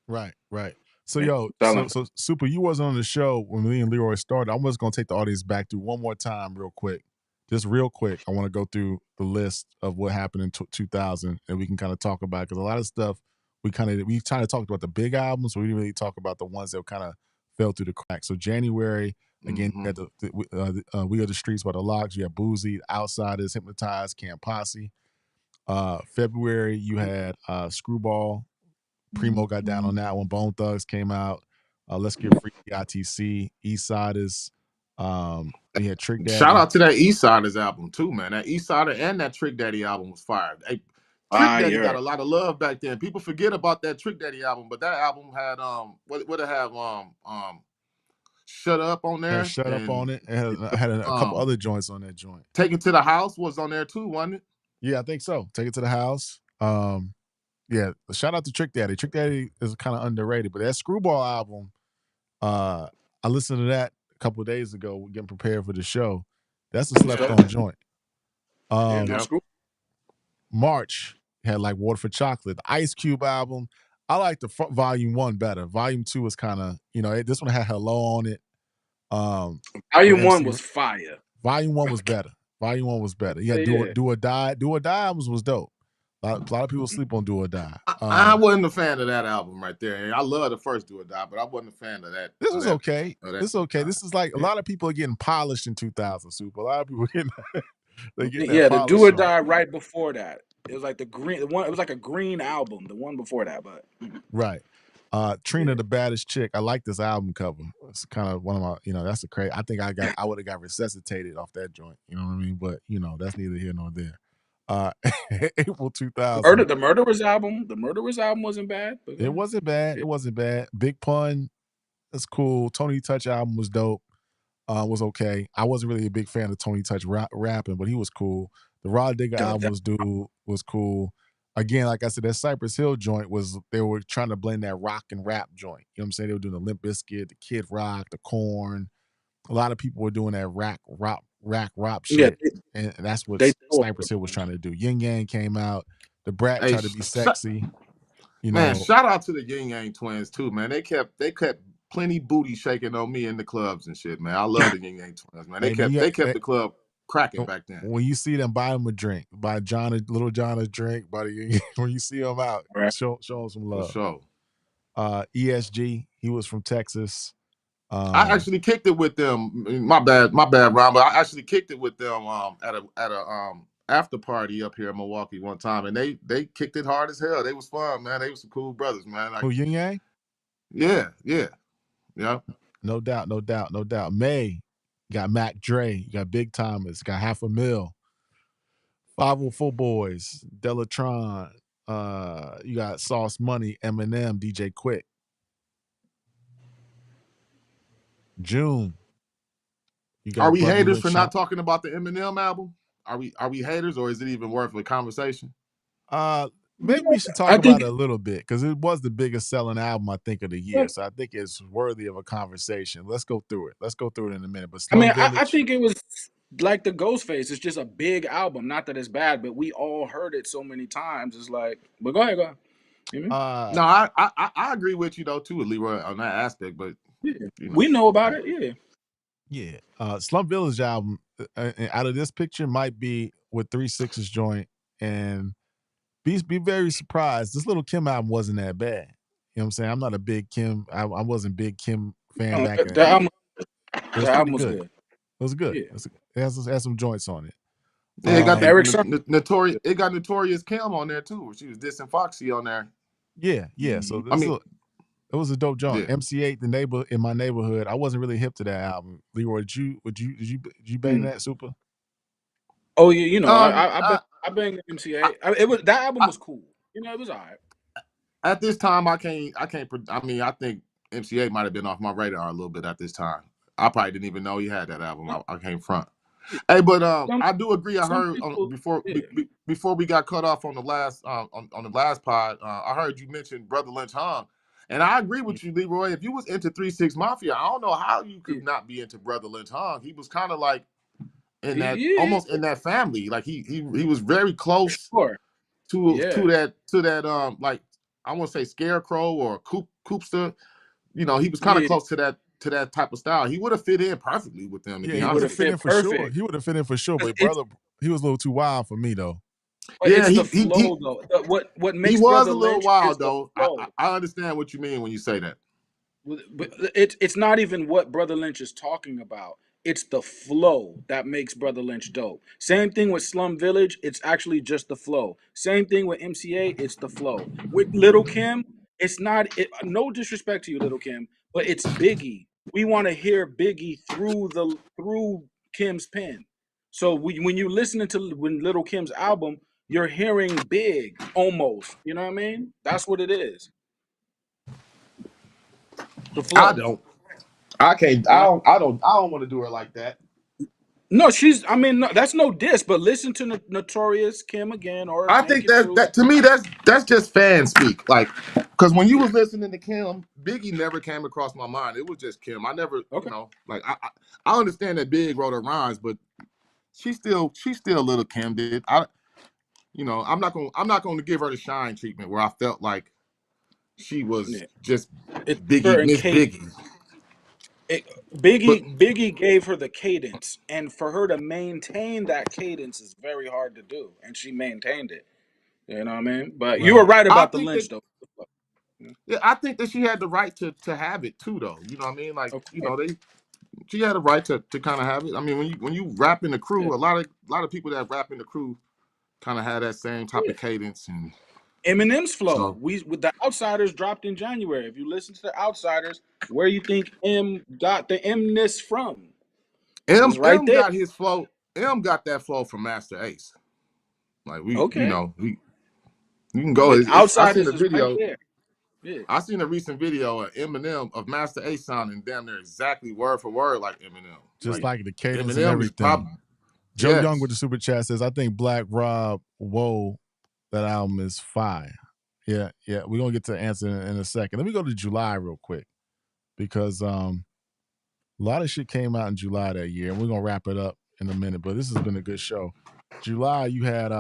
Right, right. So
Yeah,
yo,
telling.
so Super, you wasn't on the show when me and Leroy started. I'm just gonna take the audience back through one more time, real quick. Just real quick, I want to go through the list of what happened in 2000, and we can kind of talk about because a lot of stuff we kind of talked about the big albums, but we didn't really talk about the ones that kind of fell through the cracks. So January again, you
Mm-hmm.
had We Are the Streets by the Locks. You had Boozy, Outsiders, Hypnotized, Camp Posse. February, you had Screwball. Primo got down on that one. Bone Thugs came out. Let's Get Free, ITC, Eastsiders. We had Trick
Shout
Daddy.
out to that Eastsiders album too, man. That Eastsider and that Trick Daddy album was fire. Hey, Trick Daddy got a lot of love back then. People forget about that Trick Daddy album, but that album had what it have Shut Up on there,
Had Shut Up
and
on it. It had a couple other joints on that joint.
Take It to the House was on there too, wasn't it?
Yeah, I think so. Take It to the House. Yeah, shout out to Trick Daddy. Trick Daddy is kind of underrated, but that Screwball album, I listened to that a couple of days ago, getting prepared for the show. That's a slept on joint. March had like Water for Chocolate. The Ice Cube album, I like the Volume 1 better. Volume 2 is kind of, this one had Hello on it.
Volume 1 was fire.
Volume 1 was better. Volume 1 was better. Yeah, Do or Die. Do or Die albums was dope. A lot of people sleep on Do or Die.
I wasn't a fan of that album right there. I love the first Do or Die, but I wasn't a fan of that.
This was okay. This is okay. This is like a lot of people are getting polished in 2000. Super. A lot of people are getting
the Do or Die right before that. It was like the one. It was like a green album. The one before that, but
right. Trina, the baddest chick. I like this album cover. It's kind of one of my, that's a crazy. I think I would have got resuscitated off that joint. You know what I mean? But that's neither here nor there. April 2000.
The Murderers album. The Murderers album wasn't bad. But
it wasn't bad. It wasn't bad. Big Pun, that's cool. Tony Touch album was dope. Was okay. I wasn't really a big fan of Tony Touch rapping, but he was cool. The Raw Digger album was cool. Again, like I said, that Cypress Hill joint they were trying to blend that rock and rap joint. You know what I'm saying? They were doing the Limp Bizkit, the Kid Rock, the Korn. A lot of people were doing that rap shit. And that's what Cypress Hill was trying to do. Yin Yang came out. The Brat tried to be sexy.
Man, shout out to the Yin Yang twins too, man. They kept plenty booty shaking on me in the clubs and shit, man. I love the Yin Yang twins, man. They kept the club cracking back then.
When you see them, buy them a drink. Buy Little John a drink. When you see them out, show them some love.
For sure.
ESG, he was from Texas.
I actually kicked it with them. My bad, Ron. But I actually kicked it with them at a after party up here in Milwaukee one time, and they kicked it hard as hell. They was fun, man. They was some cool brothers, man.
Who, Yin Yang?
Yeah.
No doubt. May got Mac Dre, you got Big Thomas, got $500,000, 504 Boys, Delatron, you got Sauce Money, Eminem, DJ Quick. June.
Are we haters for not talking about the Eminem album? Are we haters, or is it even worth a conversation?
Maybe we should talk about it a little bit, because it was the biggest selling album, I think, of the year. So I think it's worthy of a conversation. Let's go through it. In a minute. But
I think it was like the Ghostface. It's just a big album. Not that it's bad, but we all heard it so many times. It's like, but go ahead.
No, I agree with you though too, Leroy, on that aspect. But
we know about it.
Yeah. Slum Village album out of this picture might be with 3 6's joint, and be very surprised. This Little Kim album wasn't that bad. You know what I'm saying? I'm not a big Kim. I wasn't a big Kim fan back then. It was good. It was good. Yeah. It has some joints on it.
Yeah, it got Notorious. It got Notorious Kim on there too. She was dissing Foxy on there.
Yeah. So it was a dope joint. Yeah. MC8, in my neighborhood. I wasn't really hip to that album. Leroy, did you bang that, Super?
Oh yeah, I banged MC8. That album was cool. It was all right.
At this time, I can't. I mean, I think MC8 might have been off my radar a little bit at this time. I probably didn't even know he had that album. I came front. Hey, but I do agree. I heard before we got cut off on the last on the last pod. I heard you mention Brother Lynch Hung, and I agree with you, Leroy. If you was into 3 6 Mafia, I don't know how you could not be into Brother Lynch Hung. He was kind of like in that almost in that family. Like he was very close to that like I want to say Scarecrow or Coopster. He was kind of close to that type of style. He would have fit in perfectly with them.
Yeah, he would have fit in for sure. He would have fit in for sure. But brother, he was a little too wild for me though.
Yeah, it's the flow though. What makes
he was
Brother
a little
Lynch
wild though. I understand what you mean when you say that.
But it's not even what Brother Lynch is talking about. It's the flow that makes Brother Lynch dope. Same thing with Slum Village. It's actually just the flow. Same thing with MCA. It's the flow. With Little Kim, it's not. No disrespect to you, Little Kim, but it's Biggie. We want to hear Biggie through Kim's pen. So when you listening to when Little Kim's album, you're hearing Big almost. You know what I mean? That's what it is. The
I
flow.
don't. I can't.
Huh?
I don't want to do her like that.
No, she's. I mean, no, that's no diss. But listen to Notorious Kim again, or
I
Make
think
It True.
that to me that's just fan speak. Like, because when you was listening to Kim, Biggie never came across my mind. It was just Kim. I never,
Okay.
like I understand that Big wrote her rhymes, but she's still a little Kim did. I'm not gonna give her the Shine treatment where I felt like she was
Yeah.
just
It's
Biggie,
certain
Miss
cadence.
Biggie. But
Biggie gave her the cadence, and for her to maintain that cadence is very hard to do, and she maintained it. You know what I mean? But you were
Right.
right
I
about the
think that
Lynch, though.
yeah, I think that she had the right to have it too, though. You know what I mean? Like,
Of course,
she had a right to kind of have it. I mean, when you rap in the
yeah,
crew, a lot of people that rap in the crew kind of had that same type
yeah.
of cadence, and
Eminem's flow.
so
We with the Outsiders dropped in January. If you listen to the Outsiders, where you think M got the Mness from? It's right
M
there.
got his flow. M got that flow from Master Ace. Like
Okay,
you can go.
but
It's I seen
Outsiders
a
is right
video.
there. Yeah.
I seen a recent video of Eminem of Master Ace sounding damn near exactly word for word like Eminem.
Just
Like
like the cadence and
Eminem is probably
everything. Joe Young with
yes.
the super chat says, I think Black Rob, whoa, that album is fire. Yeah, yeah. We're gonna get to the answer in a second. Let me go to July real quick because a lot of shit came out in July that year, and we're gonna wrap it up in a minute. But this has been a good show. July, you had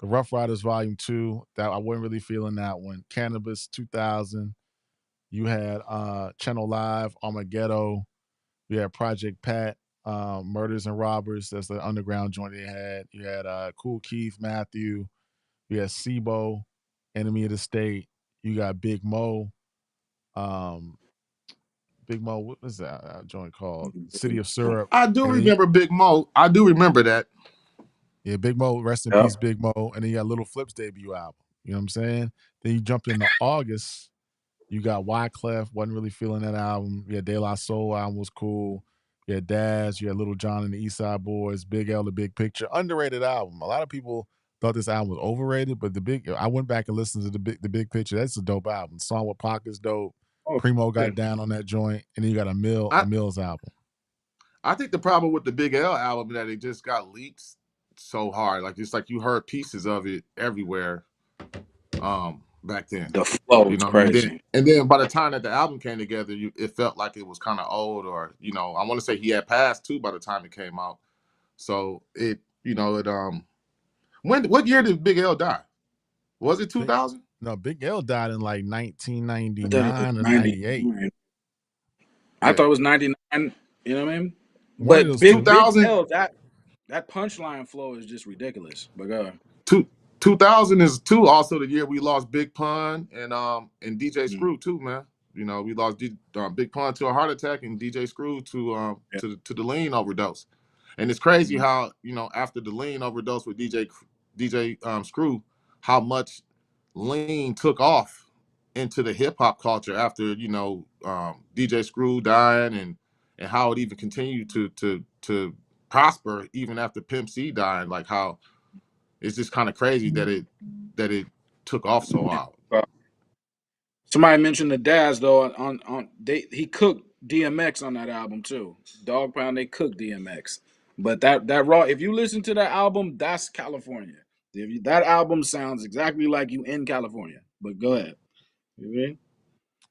the Rough Riders Volume 2. That I wasn't really feeling that one. Cannabis 2000. You had Channel Live, Armageddon. You had Project Pat, Murders and Robbers. That's the underground joint they had. You had Cool Keith, Matthew. You had Sibo, Enemy of the State. You got Big Mo. Um, Big Mo, what was that joint called? City of Syrup.
I do
And then,
remember Big Mo. I do remember that.
yeah, Big Mo, rest in
Yeah.
peace, Big Mo. And then you got Little Flip's debut album. You know what I'm saying? Then you jumped into August. You got Wyclef, wasn't really feeling that album. You had De La Soul album was cool. You had Daz, you had Little John and the East Side Boys, Big L, The Big Picture, underrated album. A lot of people thought this album was overrated, but I went back and listened to the Big Picture. That's a dope album. Song with Pockets dope.
Oh,
Primo
yeah.
got down on that joint, and then you got a
I
Mills album.
I think the problem with the Big L album that it just got leaked so hard. Like it's like you heard pieces of it everywhere back then.
The flow
You
is
know what I mean?
crazy.
And then by the time that the album came together, it felt like it was kind of old, or I want to say he had passed too by the time it came out. So what year did Big L die? Was it
Big,
2000?
no, Big L died in like
I thought it was
1999 or 98.
99. I
Yeah.
thought it was 99. You know what I mean?
One of
But
those
Big
two.
Big
2000
L, that punchline flow is just ridiculous. But
two, 2000 is too also the year we lost Big Pun and DJ
mm,
Screw too, man. We lost Big Pun to a heart attack and DJ Screw
yeah.
to the lean overdose. And it's crazy
Mhm.
how after the lean overdose with DJ Screw, how much lean took off into the hip hop culture after DJ Screw dying, and how it even continued to prosper even after Pimp C died. Like how it's just kind of crazy that it took off so
Yeah.
wild.
Somebody mentioned the Daz though he cooked DMX on that album too. Dog Pound they cooked DMX. But that raw if you listen to that album, that's California. That album sounds exactly like you in California. But go ahead. You mean?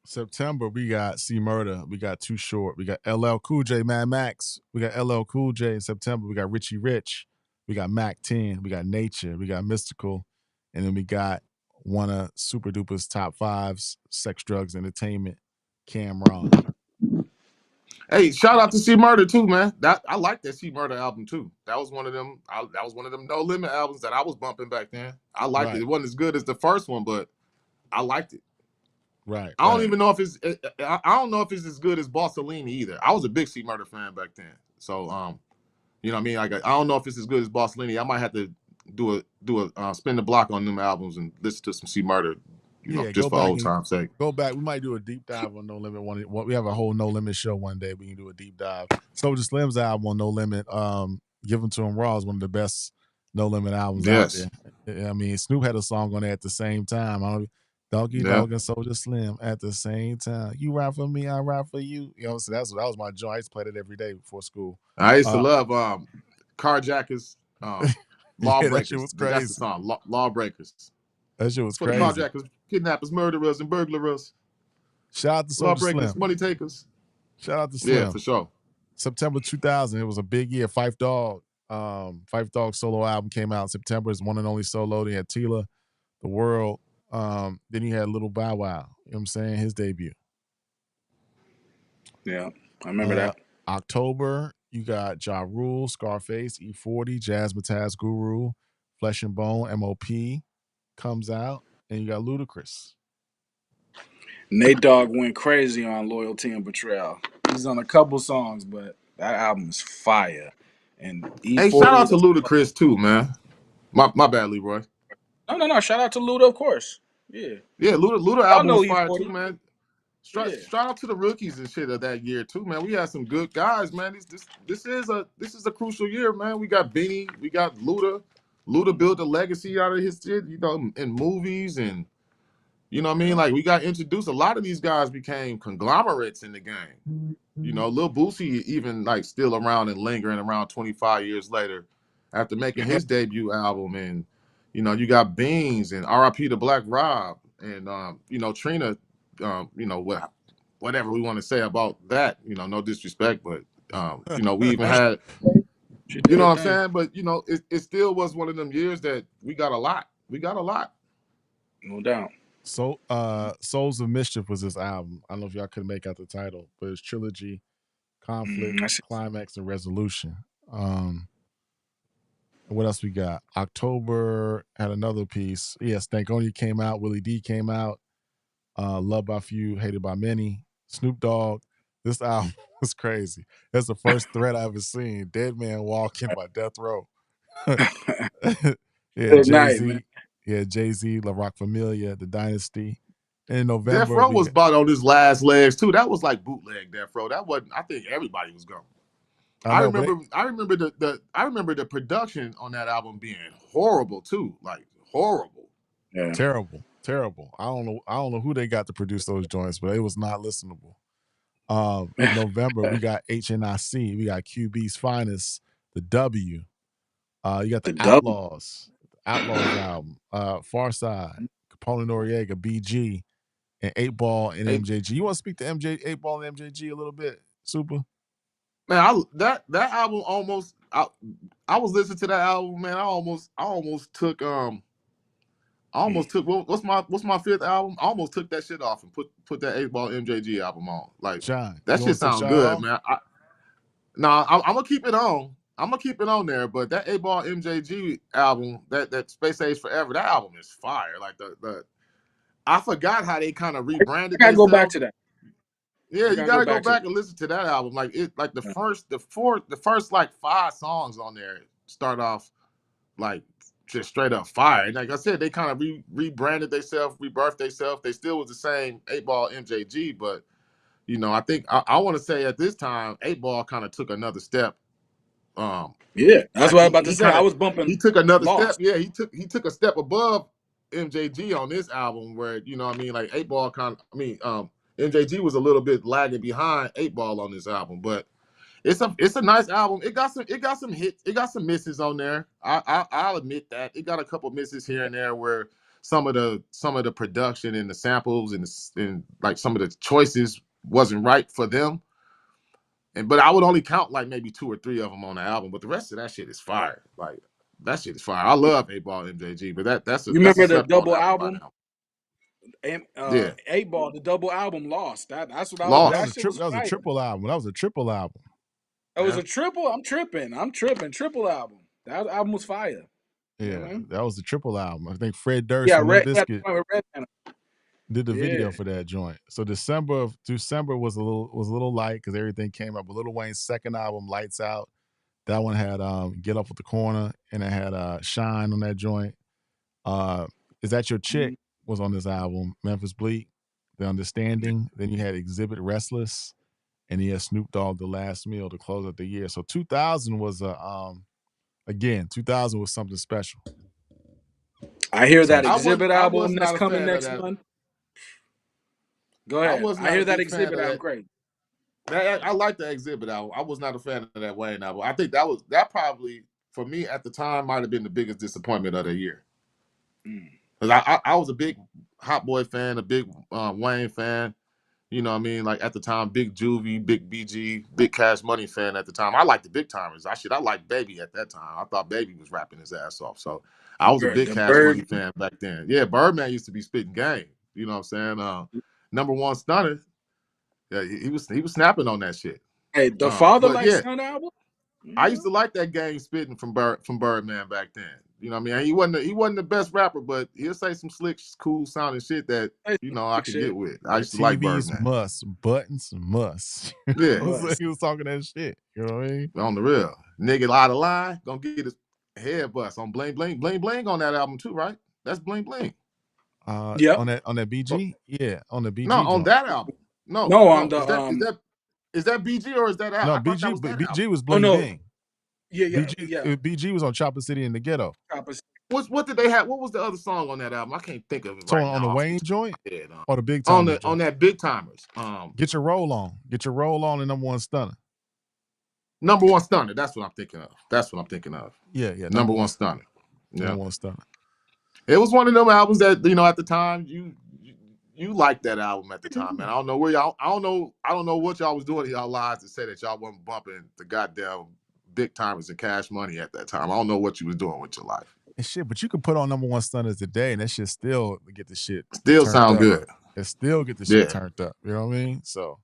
September, we got C Murder. We got Too Short. We got LL Cool J, Mad Max. We got LL Cool J in September. We got Richie Rich. We got Mac 10. We got Nature. We got Mystical. And then we got one of Super Duper's top fives, Sex, Drugs, Entertainment, Cam'ron.
Hey, shout out to C Murder too, man. That I like that C Murder album too. That was one of them. That was one of them No Limit albums that I was bumping back then. I liked it.
Right,
It wasn't as good as the first one, but I liked it.
right,
I don't
right.
even know if it's. I don't know if it's as good as Bossolini either. I was a big C Murder fan back then, so you know what I mean. Like I don't know if it's as good as Bossolini. I might have to do a spin the block on them albums and listen to some C Murder.
Yeah,
just
go
for
back
old
and
time's sake.
go back. We might do a deep dive on No Limit one. We have a whole No Limit show one day. We can do a deep dive. Soulja Slim's album on No Limit, Given to Him Raw, is one of the best No Limit albums out
Yes.
there. I mean, Snoop had a song on there at the same time. I don't, Doggy
Yeah.
Dogg and Soulja Slim at the same time. You ride for me, I ride for you. You know, so that was my joint. I used to play that every day before school.
I used to
Uh,
love Carjackers,
yeah, that shit
Lawbreakers.
was
That's the
crazy.
song, Lawbreakers.
That shit was
For the
crazy.
carjackers, kidnappers, murderers, and burglars.
Shout out to Soulja
Lawbreakers,
Slim.
money takers.
Shout out to
Yeah,
Slim.
for sure.
September 2000, it was a big year. Phife Dawg solo album came out in September. His one and only solo. They had Tila, The World. Then he had Little Bow Wow. You know what I'm saying? His debut.
Yeah, I remember that.
October, you got Ja Rule, Scarface, E40, Jazzmatazz Guru, Flesh and Bone, M.O.P. comes out, and you got Ludacris.
Nate Dogg went crazy on Loyalty and Betrayal. He's on a couple songs, but that album is fire. And
Hey, shout
E40.
out to Ludacris too, man. My bad, Leroy.
No. Shout out to Luda, of course. Yeah.
Yeah, Luda
Y'all
album
know
was fire
E40.
too, man.
Yeah.
Shout out to the rookies and shit of that year too, man. We had some good guys, man. This is a crucial year, man. We got Benny, we got Luda. Luda built a legacy out of his shit, you know, in movies and you know what I mean?
Yeah.
Like we got introduced. A lot of these guys became conglomerates in the game. You know, Lil Boosie even like still around and lingering around 25 years later after making his debut album. And, you know, you got Beans and R.I.P. to Black Rob and, you know, Trina, you know, whatever we want to say about that, you know, no disrespect, but, you know, we even had,
She did
you know
her
what I'm
thing.
saying? But, you know, it still was one of them years that we got a lot. We got a lot.
No doubt.
So, Souls of Mischief was his album. I don't know if y'all could make out the title, but it's trilogy, conflict,
I see.
climax, and resolution. What else we got? October had another piece. Yeah, Stankonia came out. Willie D came out. Loved by Few, Hated by Many. Snoop Dogg. This album was crazy. That's the first thread I ever seen. Dead Man Walking by Death Row. Yeah,
Good
Jay
night, man.
Z. Yeah, Jay Z, La Rock Familia, The Dynasty. In
Death
November,
Row
we
was
got,
bought on his last legs too. That was like bootleg Death Row. That wasn't. I think everybody was going.
I know, but
I remember the production on that album being horrible too. Like horrible.
Yeah.
terrible. I don't know who they got to produce those joints, but it was not listenable. November, we got HNIC, we got QB's Finest, the W. You got the
The double.
Outlaws album, Far Side, Capone Noriega, BG, and 8 Ball and
Hey,
MJG. You want to speak to 8 Ball and MJG a little bit, Super?
man, that album almost. I was listening to that album, man. I almost took what's my fifth album? I almost took that shit off and put that 8 Ball MJG album on. Like
Shine.
that
You
shit
want to take
sound
Shine
good,
off?
man. Nah, I'm gonna keep it on. I'm gonna keep it on there, but that 8 Ball MJG album, that Space Age Forever, that album is fire. Like the I forgot how they kind of
I
rebranded
gotta go back
themselves.
to that.
Yeah,
I
you
gotta go
gotta go
back to
back and listen to that album. Like like
that.
the first like 5 songs on there start off like just straight up fire. And like I said, they kind of rebranded themselves, rebirthed themselves. They still was the same 8 Ball MJG, but you know, I think I want to say at this time, 8 Ball kind of took another step.
Yeah, that's
Like
what I was about to
he
say.
kind
I
of
was bumping
he took another step.
Lost.
Yeah, he took a step above MJG on this album, where you know what I mean, like 8 Ball MJG was a little bit lagging behind 8 Ball on this album, but it's a nice album. It got some hits, it got some misses on there. I'll admit that it got a couple misses here and there where some of the production and the samples and like some of the choices wasn't right for them. But I would only count like maybe 2 or 3 of them on the album. But the rest of that shit is fire. Like that shit is fire. I love 8 Ball MJG, but
You
that's a
remember the
slept on
double
album by
album?
now.
8 Ball, the double album Lost. That's what I was.
That was
That
a
Lost.
shit was
that was a
fire.
triple album. That was a triple album.
That was
Yeah.
a triple. I'm tripping. Triple album. That album was fire. Yeah,
Yeah,
man.
that was the triple album. I think Fred Durst
Yeah,
from Limp
red. Yeah,
Bizkit
red Panther.
did the
Yeah.
video for that joint. So December was a little light because everything came up. But Lil Wayne's second album, Lights Out, that one had Get Up with the Corner, and it had Shine on that joint. Is That Your Chick? was on this album. Memphis Bleak, The Understanding. Then you had Exhibit Restless, and he had Snoop Dogg, The Last Meal to close out the year. So 2000 was again 2000 was something special.
I hear
So
that Exhibit
I
album
was
that's
not a
coming
fan of
next
that.
month. Go
I
ahead.
was
I
not a
hear that
big fan
Exhibit
of
album
that.
great.
I like the Exhibit album. I was not a fan of that Wayne album. I think that probably for me at the time might have been the biggest disappointment of the year. Because I was a big Hot Boy fan, a big Wayne fan. You know what I mean? Like at the time, big Juvie, big BG, big Cash Money fan at the time. I liked the Big Timers. I liked Baby at that time. I thought Baby was rapping his ass off. So I was a big
The
Cash Money
bird.
fan back then. Yeah, Birdman used to be spitting game. You know what I'm saying? Number one stunner. Yeah, he was snapping on that shit.
Hey, the Father
But
Like
yeah,
Son album.
I used to like that game spitting from Birdman back then. You know what I mean? He wasn't the best rapper, but he'll say some slick, cool sounding shit that I could
Shit.
get with. I used to like
TVs
Birdman.
must, buttons must.
Yeah,
He was talking that shit. You know what I mean?
on the real. Nigga out of line, gonna get his head bust on Bling Bling. Bling Bling on that album too, right? That's Bling Bling.
On
Yep.
that BG, yeah, on the
No,
BG
on
joint.
that album. No,
No, on
no.
the
Is that BG or is that album?
No,
I thought that was that album.
BG was
Oh
Bling
no.
Bing.
Yeah.
BG was on Chopper City in the Ghetto.
What did they have? What was the other song on that album? I can't think of it
So
right
on the
now off the
Wayne
top
joint
of my head.
or the Big Timers
On
joint?
that Big Timers.
Get your roll on. Get your roll on and number one stunner.
Number one stunner. That's what I'm thinking of.
Yeah,
Number one stunner. Yeah.
Number one stunner.
It was one of them albums that at the time you liked that album at the time, man. I don't know where y'all. I don't know what y'all was doing in y'all lives to say that y'all wasn't bumping the goddamn Big Timers and Cash Money at that time. I don't know what you was doing with your life.
And shit, but you could put on number one stunners today, and that shit still get the shit
Still
turned
sound
up.
good.
It still get the
Yeah.
shit turned up. You know what I mean? So,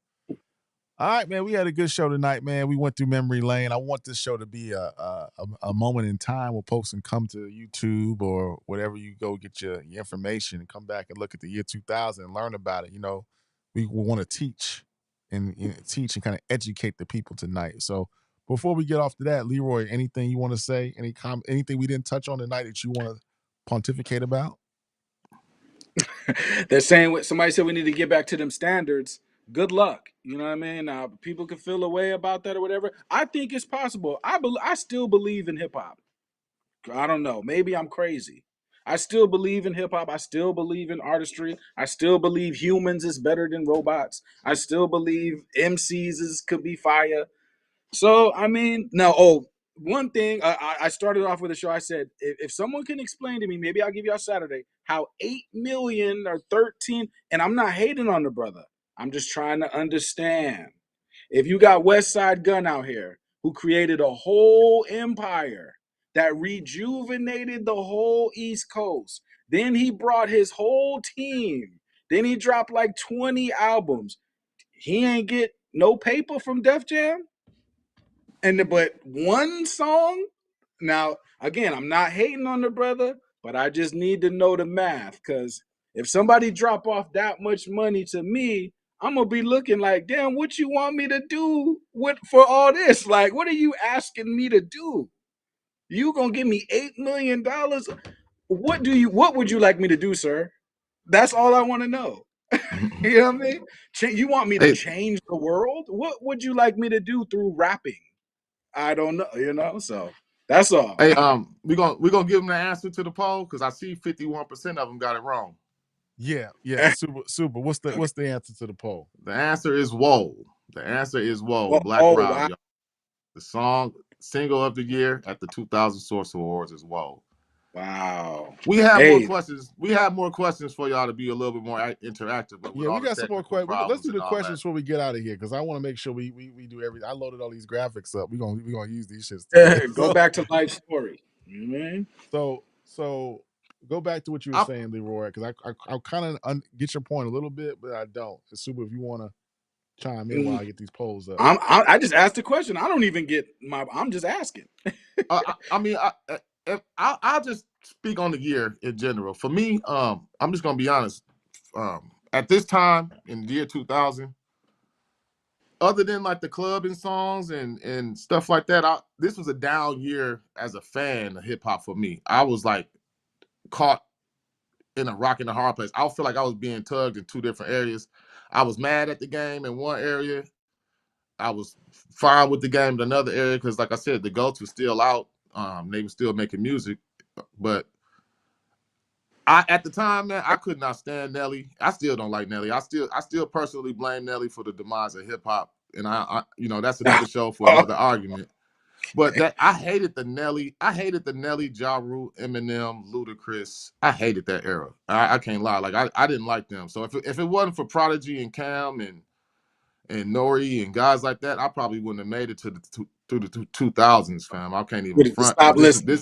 all right, man. We had a good show tonight, man. We went through memory lane. I want this show to be a moment in time where folks can come to YouTube or whatever you go get your information and come back and look at the year 2000 and learn about it. You know, we want to teach and kind of educate the people tonight. So before we get off to that, Leroy, anything you want to say? Anything we didn't touch on tonight that you want to pontificate about?
They're saying somebody said we need to get back to them standards. Good luck. You know what I mean? Now people can feel a way about that or whatever. I think it's possible. I still believe in hip hop. I don't know. Maybe I'm crazy. I still believe in hip hop. I still believe in artistry. I still believe humans is better than robots. I still believe MCs could be fire. So I mean, no. Oh, one thing I started off with a show. I said if someone can explain to me, maybe I'll give y'all Saturday how 8 million or 13. And I'm not hating on the brother. I'm just trying to understand. If you got West Side Gun out here who created a whole empire that rejuvenated the whole East Coast, then he brought his whole team. Then he dropped like 20 albums. He ain't get no paper from Def Jam. But one song. Now, again, I'm not hating on the brother, but I just need to know the math. Cause if somebody drop off that much money to me, I'm gonna be looking like, damn, what you want me to do for all this? Like, what are you asking me to do? You gonna give me $8 million? What would you like me to do, sir? That's all I want to know. You know what I mean? You want me to
Hey,
change the world? What would you like me to do through rapping? I don't know, so that's all.
hey, we're gonna give them the answer to the poll because I see 51% of them got it wrong.
Yeah. Super. What's the answer to the poll?
The answer is "Whoa." The answer is "Whoa."
Oh,
Black
oh
Rob,
wow.
y'all. The single of the year at the 2000 Source Awards is "Whoa."
Wow.
We have more
Hey,
questions. We have more questions for y'all to be a little bit more interactive, but with
Yeah, we
all the
got some more
technical
questions. Let's
problems
do
and
the
all that.
questions before we get out of here because I want to make sure we do everything. I loaded all these graphics up. We're gonna use these shits today.
go back to life story. You know what I mean?
So go back to what you were saying, Leroy, because I kind of get your point a little bit, but I don't. It's super if you want to chime in while I get these polls up.
I just asked the question. I don't even get I'm just asking.
I'll just speak on the year in general. For me, I'm just gonna be honest. At this time in the year 2000, other than like the clubbing songs and stuff like that, this was a down year as a fan of hip hop for me. I was like caught in a rock and a hard place. I feel like I was being tugged in two different areas. I was mad at the game in one area. I was fine with the game in another area because, like I said, the goats were still out. They were still making music, but at the time, man, I could not stand Nelly. I still don't like Nelly. I still personally blame Nelly for the demise of hip hop, and that's another show for
Oh,
another argument. But that I hated the Nelly, Ja Rule, Eminem, Ludacris. I hated that era. I can't lie. Like I didn't like them. So if it wasn't for Prodigy and Cam and Nori and guys like that, I probably wouldn't have made it to through the 2000s, fam. I can't even front.
stop
But
listening.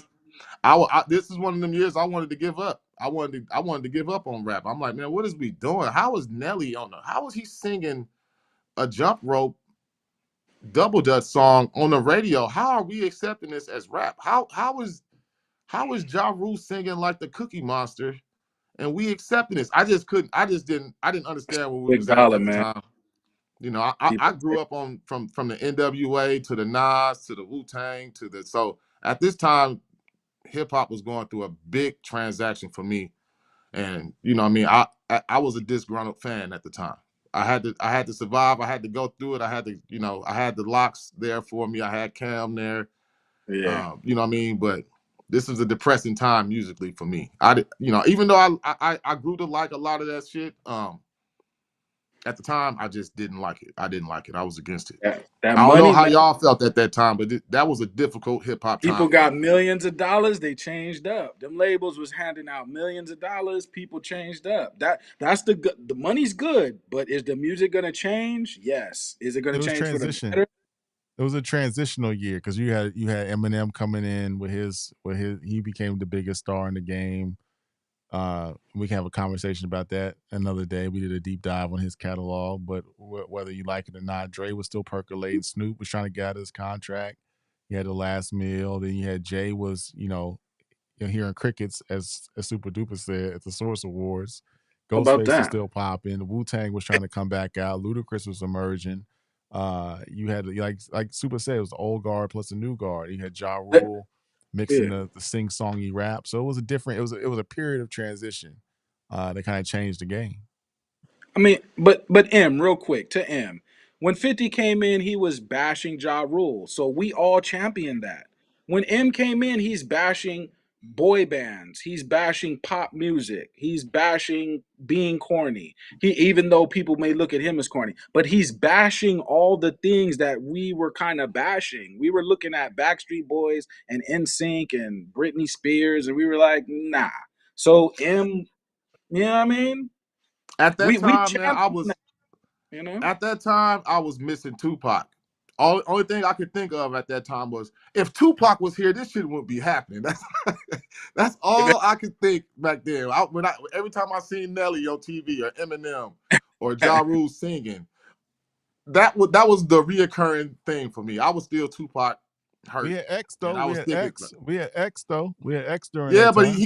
this is one of them years I wanted to give up. I wanted to give up on rap. I'm like, man, what is we doing? How is Nelly how is he singing a jump rope double dutch song on the radio? How are we accepting this as rap? How is Ja Rule singing like the Cookie Monster and we accepting this? I didn't understand where we
Big
was at
dollar,
the
man.
time. I
People.
grew up from the NWA to the Nas to the Wu-Tang so at this time hip hop was going through a big transaction for me. And I was a disgruntled fan at the time. I had to survive. I had to go through it. I had the locks there for me. I had Cam there.
Yeah.
But this was a depressing time musically for me. Even though I grew to like a lot of that shit. At the time, I just didn't like it. I didn't like it. I was against it.
That
I don't know
money,
how
man.
y'all felt at that time, but that was a difficult hip hop
People
time for
got
me.
millions of dollars. They changed up. Them labels was handing out millions of dollars. People changed up. That's the money's good, but is the music gonna change? Yes. Is it
It
gonna
was
change for the
transition.
better?
It was a transitional year because you had Eminem coming in with his he became the biggest star in the game. We can have a conversation about that another day. We did a deep dive on his catalog, but whether you like it or not, Dre was still percolating. Snoop was trying to get out of his contract. He had the last meal. Then you had Jay was, you're hearing crickets, as Super Duper said at the Source Awards.
How about
Ghostface was
that?
still popping. The Wu Tang was trying to come back out. Ludacris was emerging. You had like Super said, it was the old guard plus the new guard. You had Ja
Uh,
Rule mixing
Yeah.
the sing songy rap. So it was a different. It was a period of transition that kind of changed the game.
I mean, but M, real quick to M. When 50 came in, he was bashing Ja Rule. So we all championed that. When M came in, he's bashing boy bands. He's bashing pop music. He's bashing being corny. He even though people may look at him as corny, but he's bashing all the things that we were kind of bashing. We were looking at Backstreet Boys and NSYNC and Britney Spears, and we were like, nah. So M, you know what I mean?
At that
We
time, man,
championed that, you know?
I was missing Tupac. Only thing I could think of at that time was if Tupac was here, this shit wouldn't be happening. That's all I could think back then. Every time I seen Nelly on TV or Eminem or Ja Rule singing, that was the reoccurring thing for me. I was still Tupac
We
hurt,
had X
and
though.
I
We
was
had
thinking,
X. We had X though. We had X during
yeah,
that
but
time.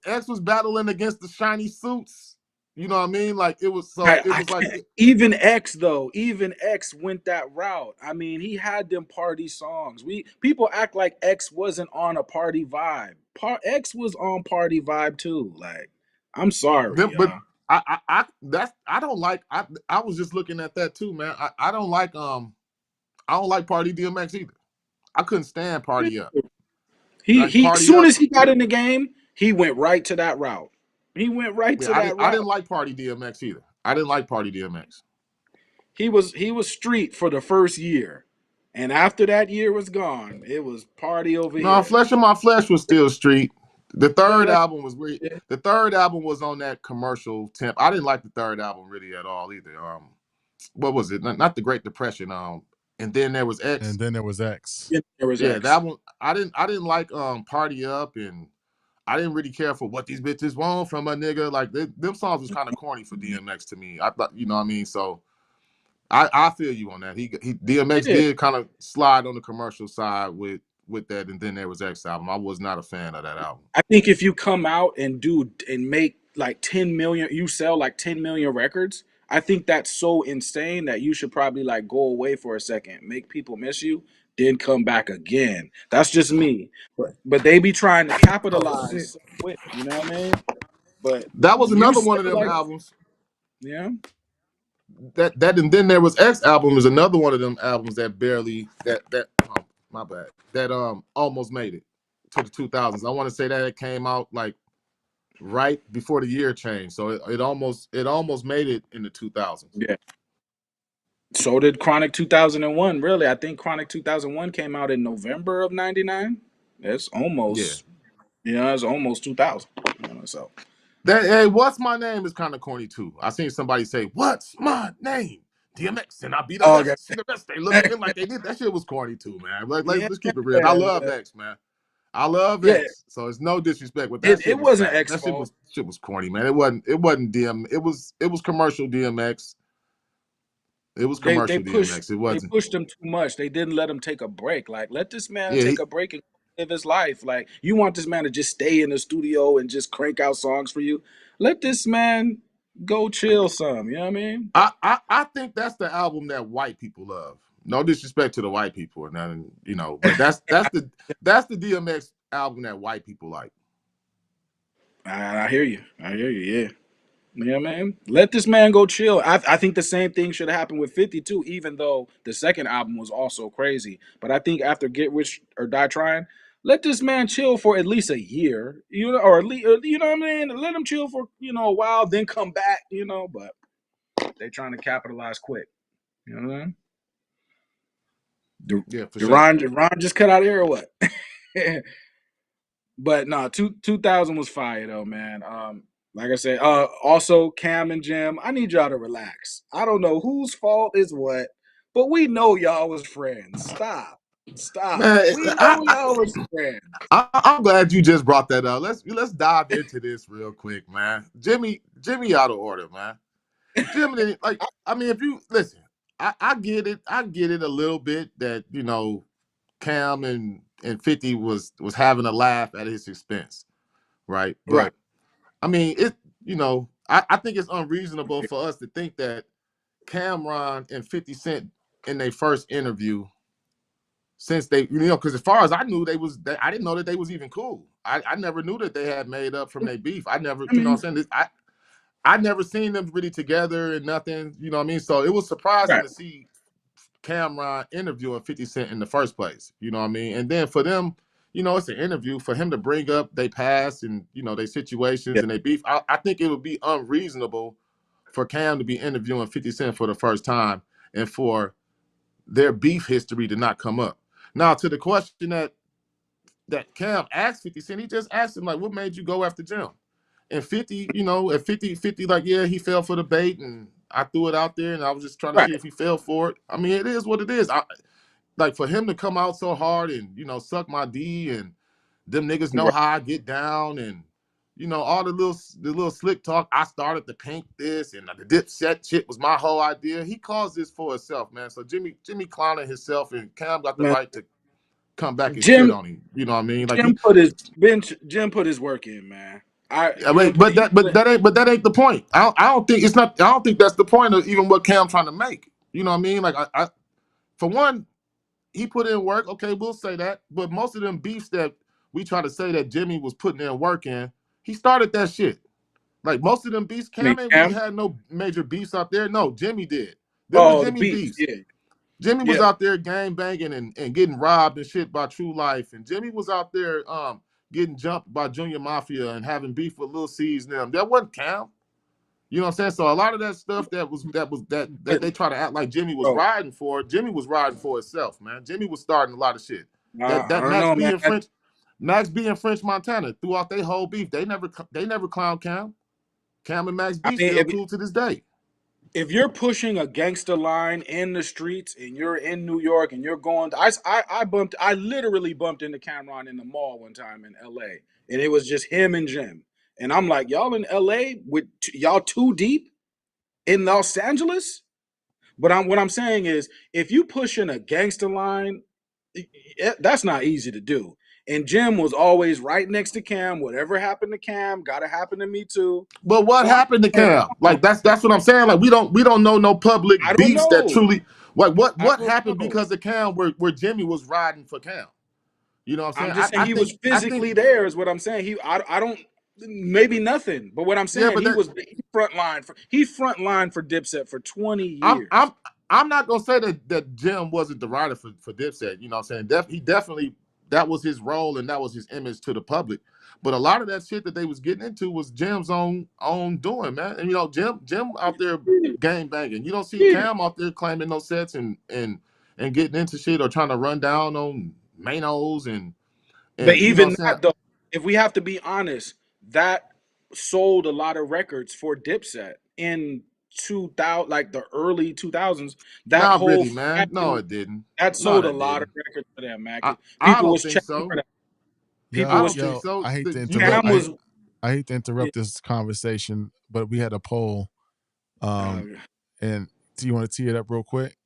X was battling against the shiny suits. You know what I mean? Like it
I
was like
can't, even X though, even X went that route. I mean, he had them party songs. We people act like X wasn't on a party vibe. X was on party vibe too. Like, I'm sorry,
but
y'all.
I don't like I was just looking at that too, man. I don't like Party DMX either. I couldn't stand Party Up. Like
He
Party
soon
Up,
as he got in the game, he went right to that route. He went right
yeah,
to that
I didn't
route.
like Party DMX either. I didn't like Party DMX.
He was street for the first year. And after that year was gone, it was party over
No,
here.
Flesh of My Flesh was still street. The
No,
third
that's
album was weird. The third album was on that commercial temp. I didn't like the third album really at all either. What was it? Not the Great Depression. And then there was X.
And then there was X.
there was
Yeah,
X.
that one. I didn't like Party Up, and I didn't really care for What These Bitches Want from a Nigga. Like them songs was kind of corny for DMX to me. I thought, you know what I mean. So I feel you on that. He DMX
Yeah.
did kind of slide on the commercial side with that, and then there was X album. I was not a fan of that album.
I think if you come out and do and make like 10 million, you sell like 10 million records. I think that's so insane that you should probably like go away for a second, make people miss you, then come back again. That's just me. But they be trying to
Oh
capitalize
shit.
so quick, you know what I mean? But
That was
you
another
said
one of them
like,
albums.
yeah,
That and then there was X album is another one of them albums that barely oh, my bad, that almost made it to the 2000s. I want to say that it came out like right before the year change, so it almost made it in the 2000s.
yeah. So did Chronic 2001. Really, I think Chronic 2001 came out in November of '99. That's
Yeah,
almost, it's almost 2000. So,
that hey, what's my name is kind of corny too. I seen somebody say, "What's my name?" DMX, and I be the
oh, okay.
best. See the best. They look at him like they did. That shit was corny too, man. Like
Yeah,
let's keep it real. I love X, man. I love
yeah.
X, so it's no disrespect, but that
It
shit was
wasn't
fat.
X
That
fault.
shit was corny, man. It wasn't DM. It was commercial DMX. It was
They
commercial
pushed
DMX. It
they
wasn't.
pushed him too much. They didn't let him take a break. Like, let this man
Yeah,
take a break and live his life. Like, you want this man to just stay in the studio and just crank out songs for you? Let this man go chill some. You know what I mean?
I think that's the album that white people love. No disrespect to the white people or nothing, but that's the DMX album that white people like.
I hear you. I hear you. Yeah. Yeah, man. Let this man go chill. I think the same thing should happen with 50 too, even though the second album was also crazy. But I think after Get Rich or Die Trying, let this man chill for at least a year, or at least, you know what I mean? Let him chill for, a while, then come back, but they trying to capitalize quick. You know what I mean?
Yeah, for sure.
Deron just cut out here or what? But no, 2000 was fire though, man. Like I said, also Cam and Jim, I need y'all to relax. I don't know whose fault is what, but we know y'all was friends. Stop.
Man,
We know y'all was friends.
I'm glad you just brought that up. Let's dive into this real quick, man. Jimmy out of order, man. Jimmy, like, I mean, if you listen, I get it. I get it a little bit that Cam and 50 was having a laugh at his expense, right?
Right.
But I mean, I think it's unreasonable for us to think that Cam'ron and 50 Cent in their first interview, since they, because as far as I knew, I didn't know that they was even cool. I never knew that they had made up from their beef. I never,
I mean,
what I'm saying? I never seen them really together and nothing, you know what I mean? So it was surprising
right.
to see Cam'ron interviewing 50 Cent in the first place, you know what I mean? And then for them, it's an interview for him to bring up they past and, their situations
Yeah.
and they beef. I think it would be unreasonable for Cam to be interviewing 50 Cent for the first time and for their beef history to not come up. Now, to the question that Cam asked 50 Cent, he just asked him, like, what made you go after Jim? And 50, at 50, like, yeah, he fell for the bait and I threw it out there and I was just trying to
Right.
see if he fell for it. I mean, it is what it is. Like, for him to come out so hard and, suck my D and them niggas know
Right.
how I get down and, all the little slick talk. I started to paint this and the Dipset shit was my whole idea. He caused this for himself, man. So Jimmy clowning himself and Cam got the
Man,
right to come back and shit
Jim
on him. You know what I mean? Like
Jim put his work in, man.
I mean, but
He
that but
put
that ain't but that ain't the point. I don't think it's not. I don't think that's the point of even what Cam trying to make. You know what I mean? Like I for one, he put in work. Okay, we'll say that. But most of them beefs that we try to say that Jimmy was putting in work in, he started that shit. Like most of them beefs,
I mean,
Cam ain't really
Cam.
had no major beefs out there. No, Jimmy did. Them was
Oh, the
Jimmy
beats.
beefs.
Yeah.
Jimmy was
Yeah.
out there gang banging and getting robbed and shit by True Life. And Jimmy was out there getting jumped by Junior Mafia and having beef with Lil C's and them. That wasn't Cam. You know what I'm saying? So a lot of that stuff that
But,
they try to act like Jimmy was
bro,
riding for, Jimmy was riding for itself, man. Jimmy was starting a lot of shit.
I
That
don't know, man.
Max B and French Montana throughout their whole beef. They never clowned Cam. Cam and Max
I
B
mean,
still cool to this day.
if you're pushing a gangster line in the streets and you're in New York and you're going, I literally bumped into Cameron in the mall one time in L.A. and it was just him and Jim, and I'm like, y'all in L.A. with y'all too deep in Los Angeles. But what I'm saying is, if you pushing a gangster line, that's not easy to do. And Jim was always right next to Cam. Whatever happened to Cam, gotta happen to me too.
But what
So I'm
happened to
saying,
Cam? Like that's what I'm saying. Like we don't know no public
I don't
beefs that
know.
truly like
I
what
don't
happened
know.
because of Cam where Jimmy was riding for Cam. You know what I'm saying?
I'm just saying he was
I think
physically there. Is what I'm saying. I don't. maybe nothing. But what I'm
Yeah,
saying,
but that
he front line for Dipset for 20
I'm
years.
I'm I'm not gonna say that Jim wasn't the writer for Dipset. You know what I'm saying? He definitely, that was his role and that was his image to the public. But a lot of that shit that they was getting into was Jim's own doing, man. And you know, Jim out there gang banging. You don't see
Yeah.
Cam out there claiming no sets and getting into shit or trying to run down on Manos
But
and you know
even
what I'm saying?
that though, if we have to be honest, that sold a lot of records for Dipset in 2000, like the early 2000s. That
Not
whole
really, man. No,
fashion
it didn't.
that
No,
sold a
that
lot of
didn't.
records for them, man.
I
People
don't
was
think
checking for
so.
that. People
I
Yo,
was
don't think
yo,
so.
I hate to interrupt.
Cam was.
I hate to
Yeah,
interrupt this conversation, but we had a poll.
oh,
And do you want to tee it up real quick?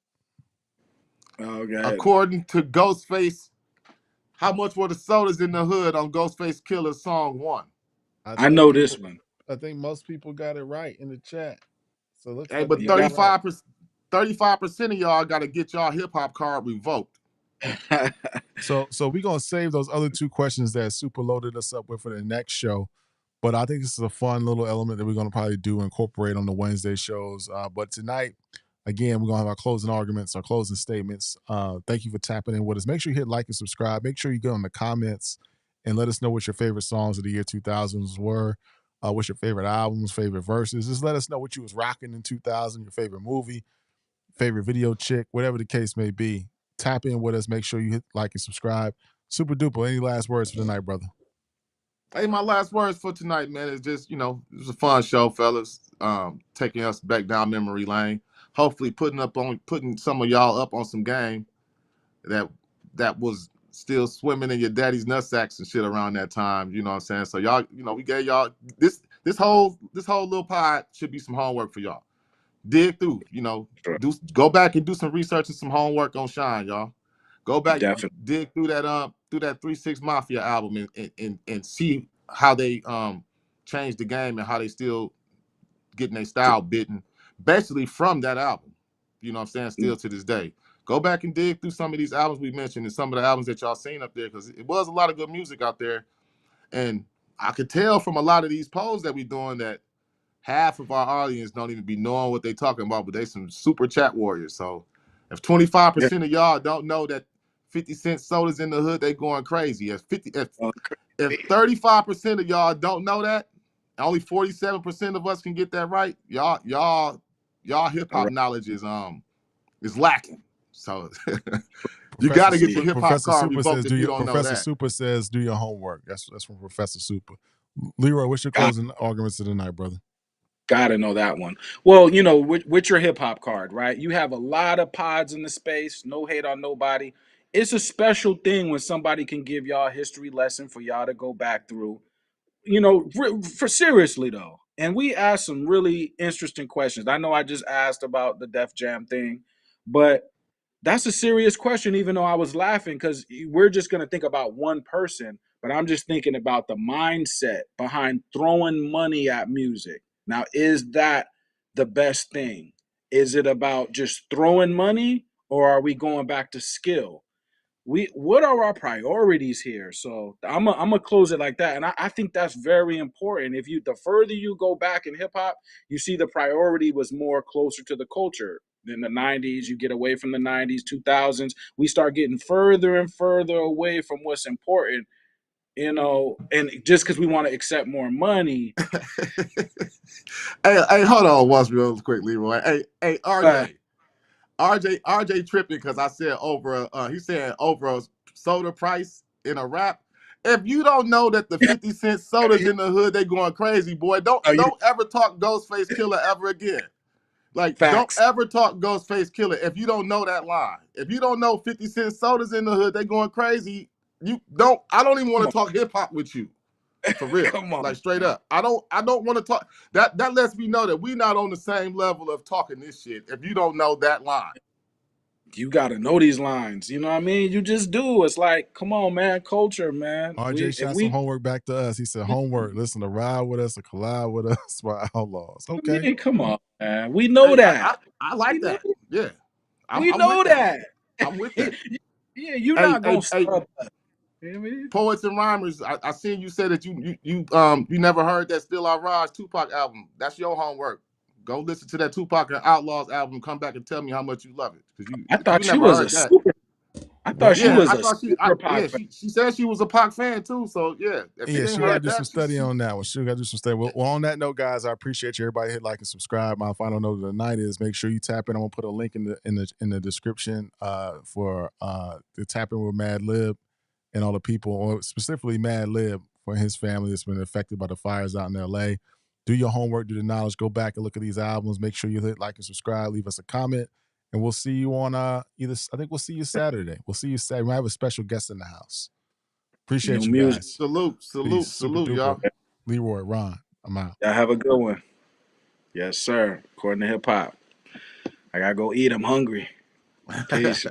oh god,
According to Ghostface, how much were the sodas in the hood on Ghostface Killah's song one?
I
I
think
know this
people,
one.
I think most people got it right in the chat. So it looks
Hey,
like we
but
You
got it
got.
35%, 35% of y'all got to get y'all hip hop card revoked.
So we're gonna save those other two questions that Super loaded us up with for the next show. But I think this is a fun little element that we're gonna probably do incorporate on the Wednesday shows. But tonight, again, we're gonna have our closing arguments, our closing statements. Thank you for tapping in with us. Make sure you hit like and subscribe. Make sure you go in the comments and let us know what your favorite songs of the year 2000s were. What's your favorite albums, favorite verses? Just let us know what you was rocking in 2000, your favorite movie, favorite video chick, whatever the case may be. Tap in with us. Make sure you hit like and subscribe. Super duper. Any last words for tonight, brother?
Hey, my last words for tonight, man, is just, you know, it was a fun show, fellas. Taking us back down memory lane. Hopefully putting some of y'all up on some game that was still swimming in your daddy's nutsacks and shit around that time. You know what I'm saying? So y'all, you know, we gave y'all this whole little pod should be some homework for y'all. Dig through, you know, go back and do some research and some homework on Shyne, y'all. Go back,
Definitely.
dig through that 3-6 Mafia album and see how they changed the game and how they still getting their style bitten, basically from that album. You know what I'm saying? Still to this day. Go back and dig through some of these albums we mentioned and some of the albums that y'all seen up there, because it was a lot of good music out there. And I could tell from a lot of these polls that we doing that half of our audience don't even be knowing what they talking about, but they some super chat warriors. So if 25% of y'all don't know that 50 Cent sodas in the hood, they going crazy. If 35% of y'all don't know that, only 47% of us can get that right. Y'all hip
All
hop
right.
knowledge is lacking. So you got
Professor
to get
Super.
your hip hop
Professor
card
Super says,
revoked if you don't know
Professor
that.
Super says, do your homework. That's from Professor Super. Leroy, what's your
Got,
closing arguments of the night, brother?
gotta know that one. Well, you know, with your hip hop card, right? You have a lot of pods in the space. No hate on nobody. It's a special thing when somebody can give y'all a history lesson for y'all to go back through. You know, for seriously though. And we asked some really interesting questions. I know I just asked about the Def Jam thing, but that's a serious question, even though I was laughing because we're just going to think about one person, but I'm just thinking about the mindset behind throwing money at music. Now, is that the best thing? Is it about just throwing money or are we going back to skill? What are our priorities here? So I'm gonna close it like that, and I think that's very important. If you the further you go back in hip hop, you see the priority was more closer to the culture. In the 90s, you get away from the 90s, 2000s, we start getting further and further away from what's important, you know, and just because we want to accept more money.
Hey, hold on once real quick, Leroy. Hey,
uh,
RJ tripping because I said he said over a soda price in a rap. If you don't know that the 50 Cent sodas in the hood, they going crazy, boy. Don't
you
don't ever talk Ghostface Killah ever again. Like, don't
facts.
ever talk Ghostface Killah if you don't know that line. If you don't know 50 Cent sodas in the hood, they going crazy. I don't even
Come
want
on,
to talk hip hop with you. For real.
come on,
Like straight
man.
up. I don't want to talk. That lets me know that we're not on the same level of talking this shit if you don't know that line.
You got to know these lines. You know what I mean? You just do. It's like, come on, man, culture, man.
RJ
We if
shot some
we
homework back to us. He said, homework, listen to Ride With Us or Collide With Us by Outlaws.
I
Okay.
mean, come on, man. We know
Hey,
that.
I
We
like
know.
that. Yeah.
We
I'm with
know
that.
that.
I'm with that.
Yeah, you're
Hey,
not gonna
hey, hey,
stop us. You know what I mean?
Poets and Rhymers, I seen you say that you never heard that Still I Rise Tupac album. That's your homework. Go listen to that Tupac and Outlaws album. Come back and tell me how much you love it, because
I
you
thought she
never
was a
heard that.
super. I thought
Well,
she
Yeah,
was
I
a
thought
super Pac fan.
she said she was a Pac fan too. So yeah, if you
yeah,
didn't
she got to
heard
do some
that,
study on that one. She got to do some study. Well, on that note, guys, I appreciate you. Everybody hit like and subscribe. My final note of the night is make sure you tap in. I'm gonna put a link in the description for to tap in with Mad Lib and all the people, or specifically Mad Lib for his family that's been affected by the fires out in LA. Do your homework, do the knowledge, go back and look at these albums. Make sure you hit like and subscribe, leave us a comment, and we'll see you on either. I think we'll see you Saturday. We'll see you Saturday. We might have a special guest in the house. Appreciate
New
you
music.
guys. Peace. Super
salute,
duper.
y'all.
Leroy, Ron. I'm out.
Y'all have a good one. Yes, sir. According to hip hop. I gotta go eat. I'm hungry. Peace.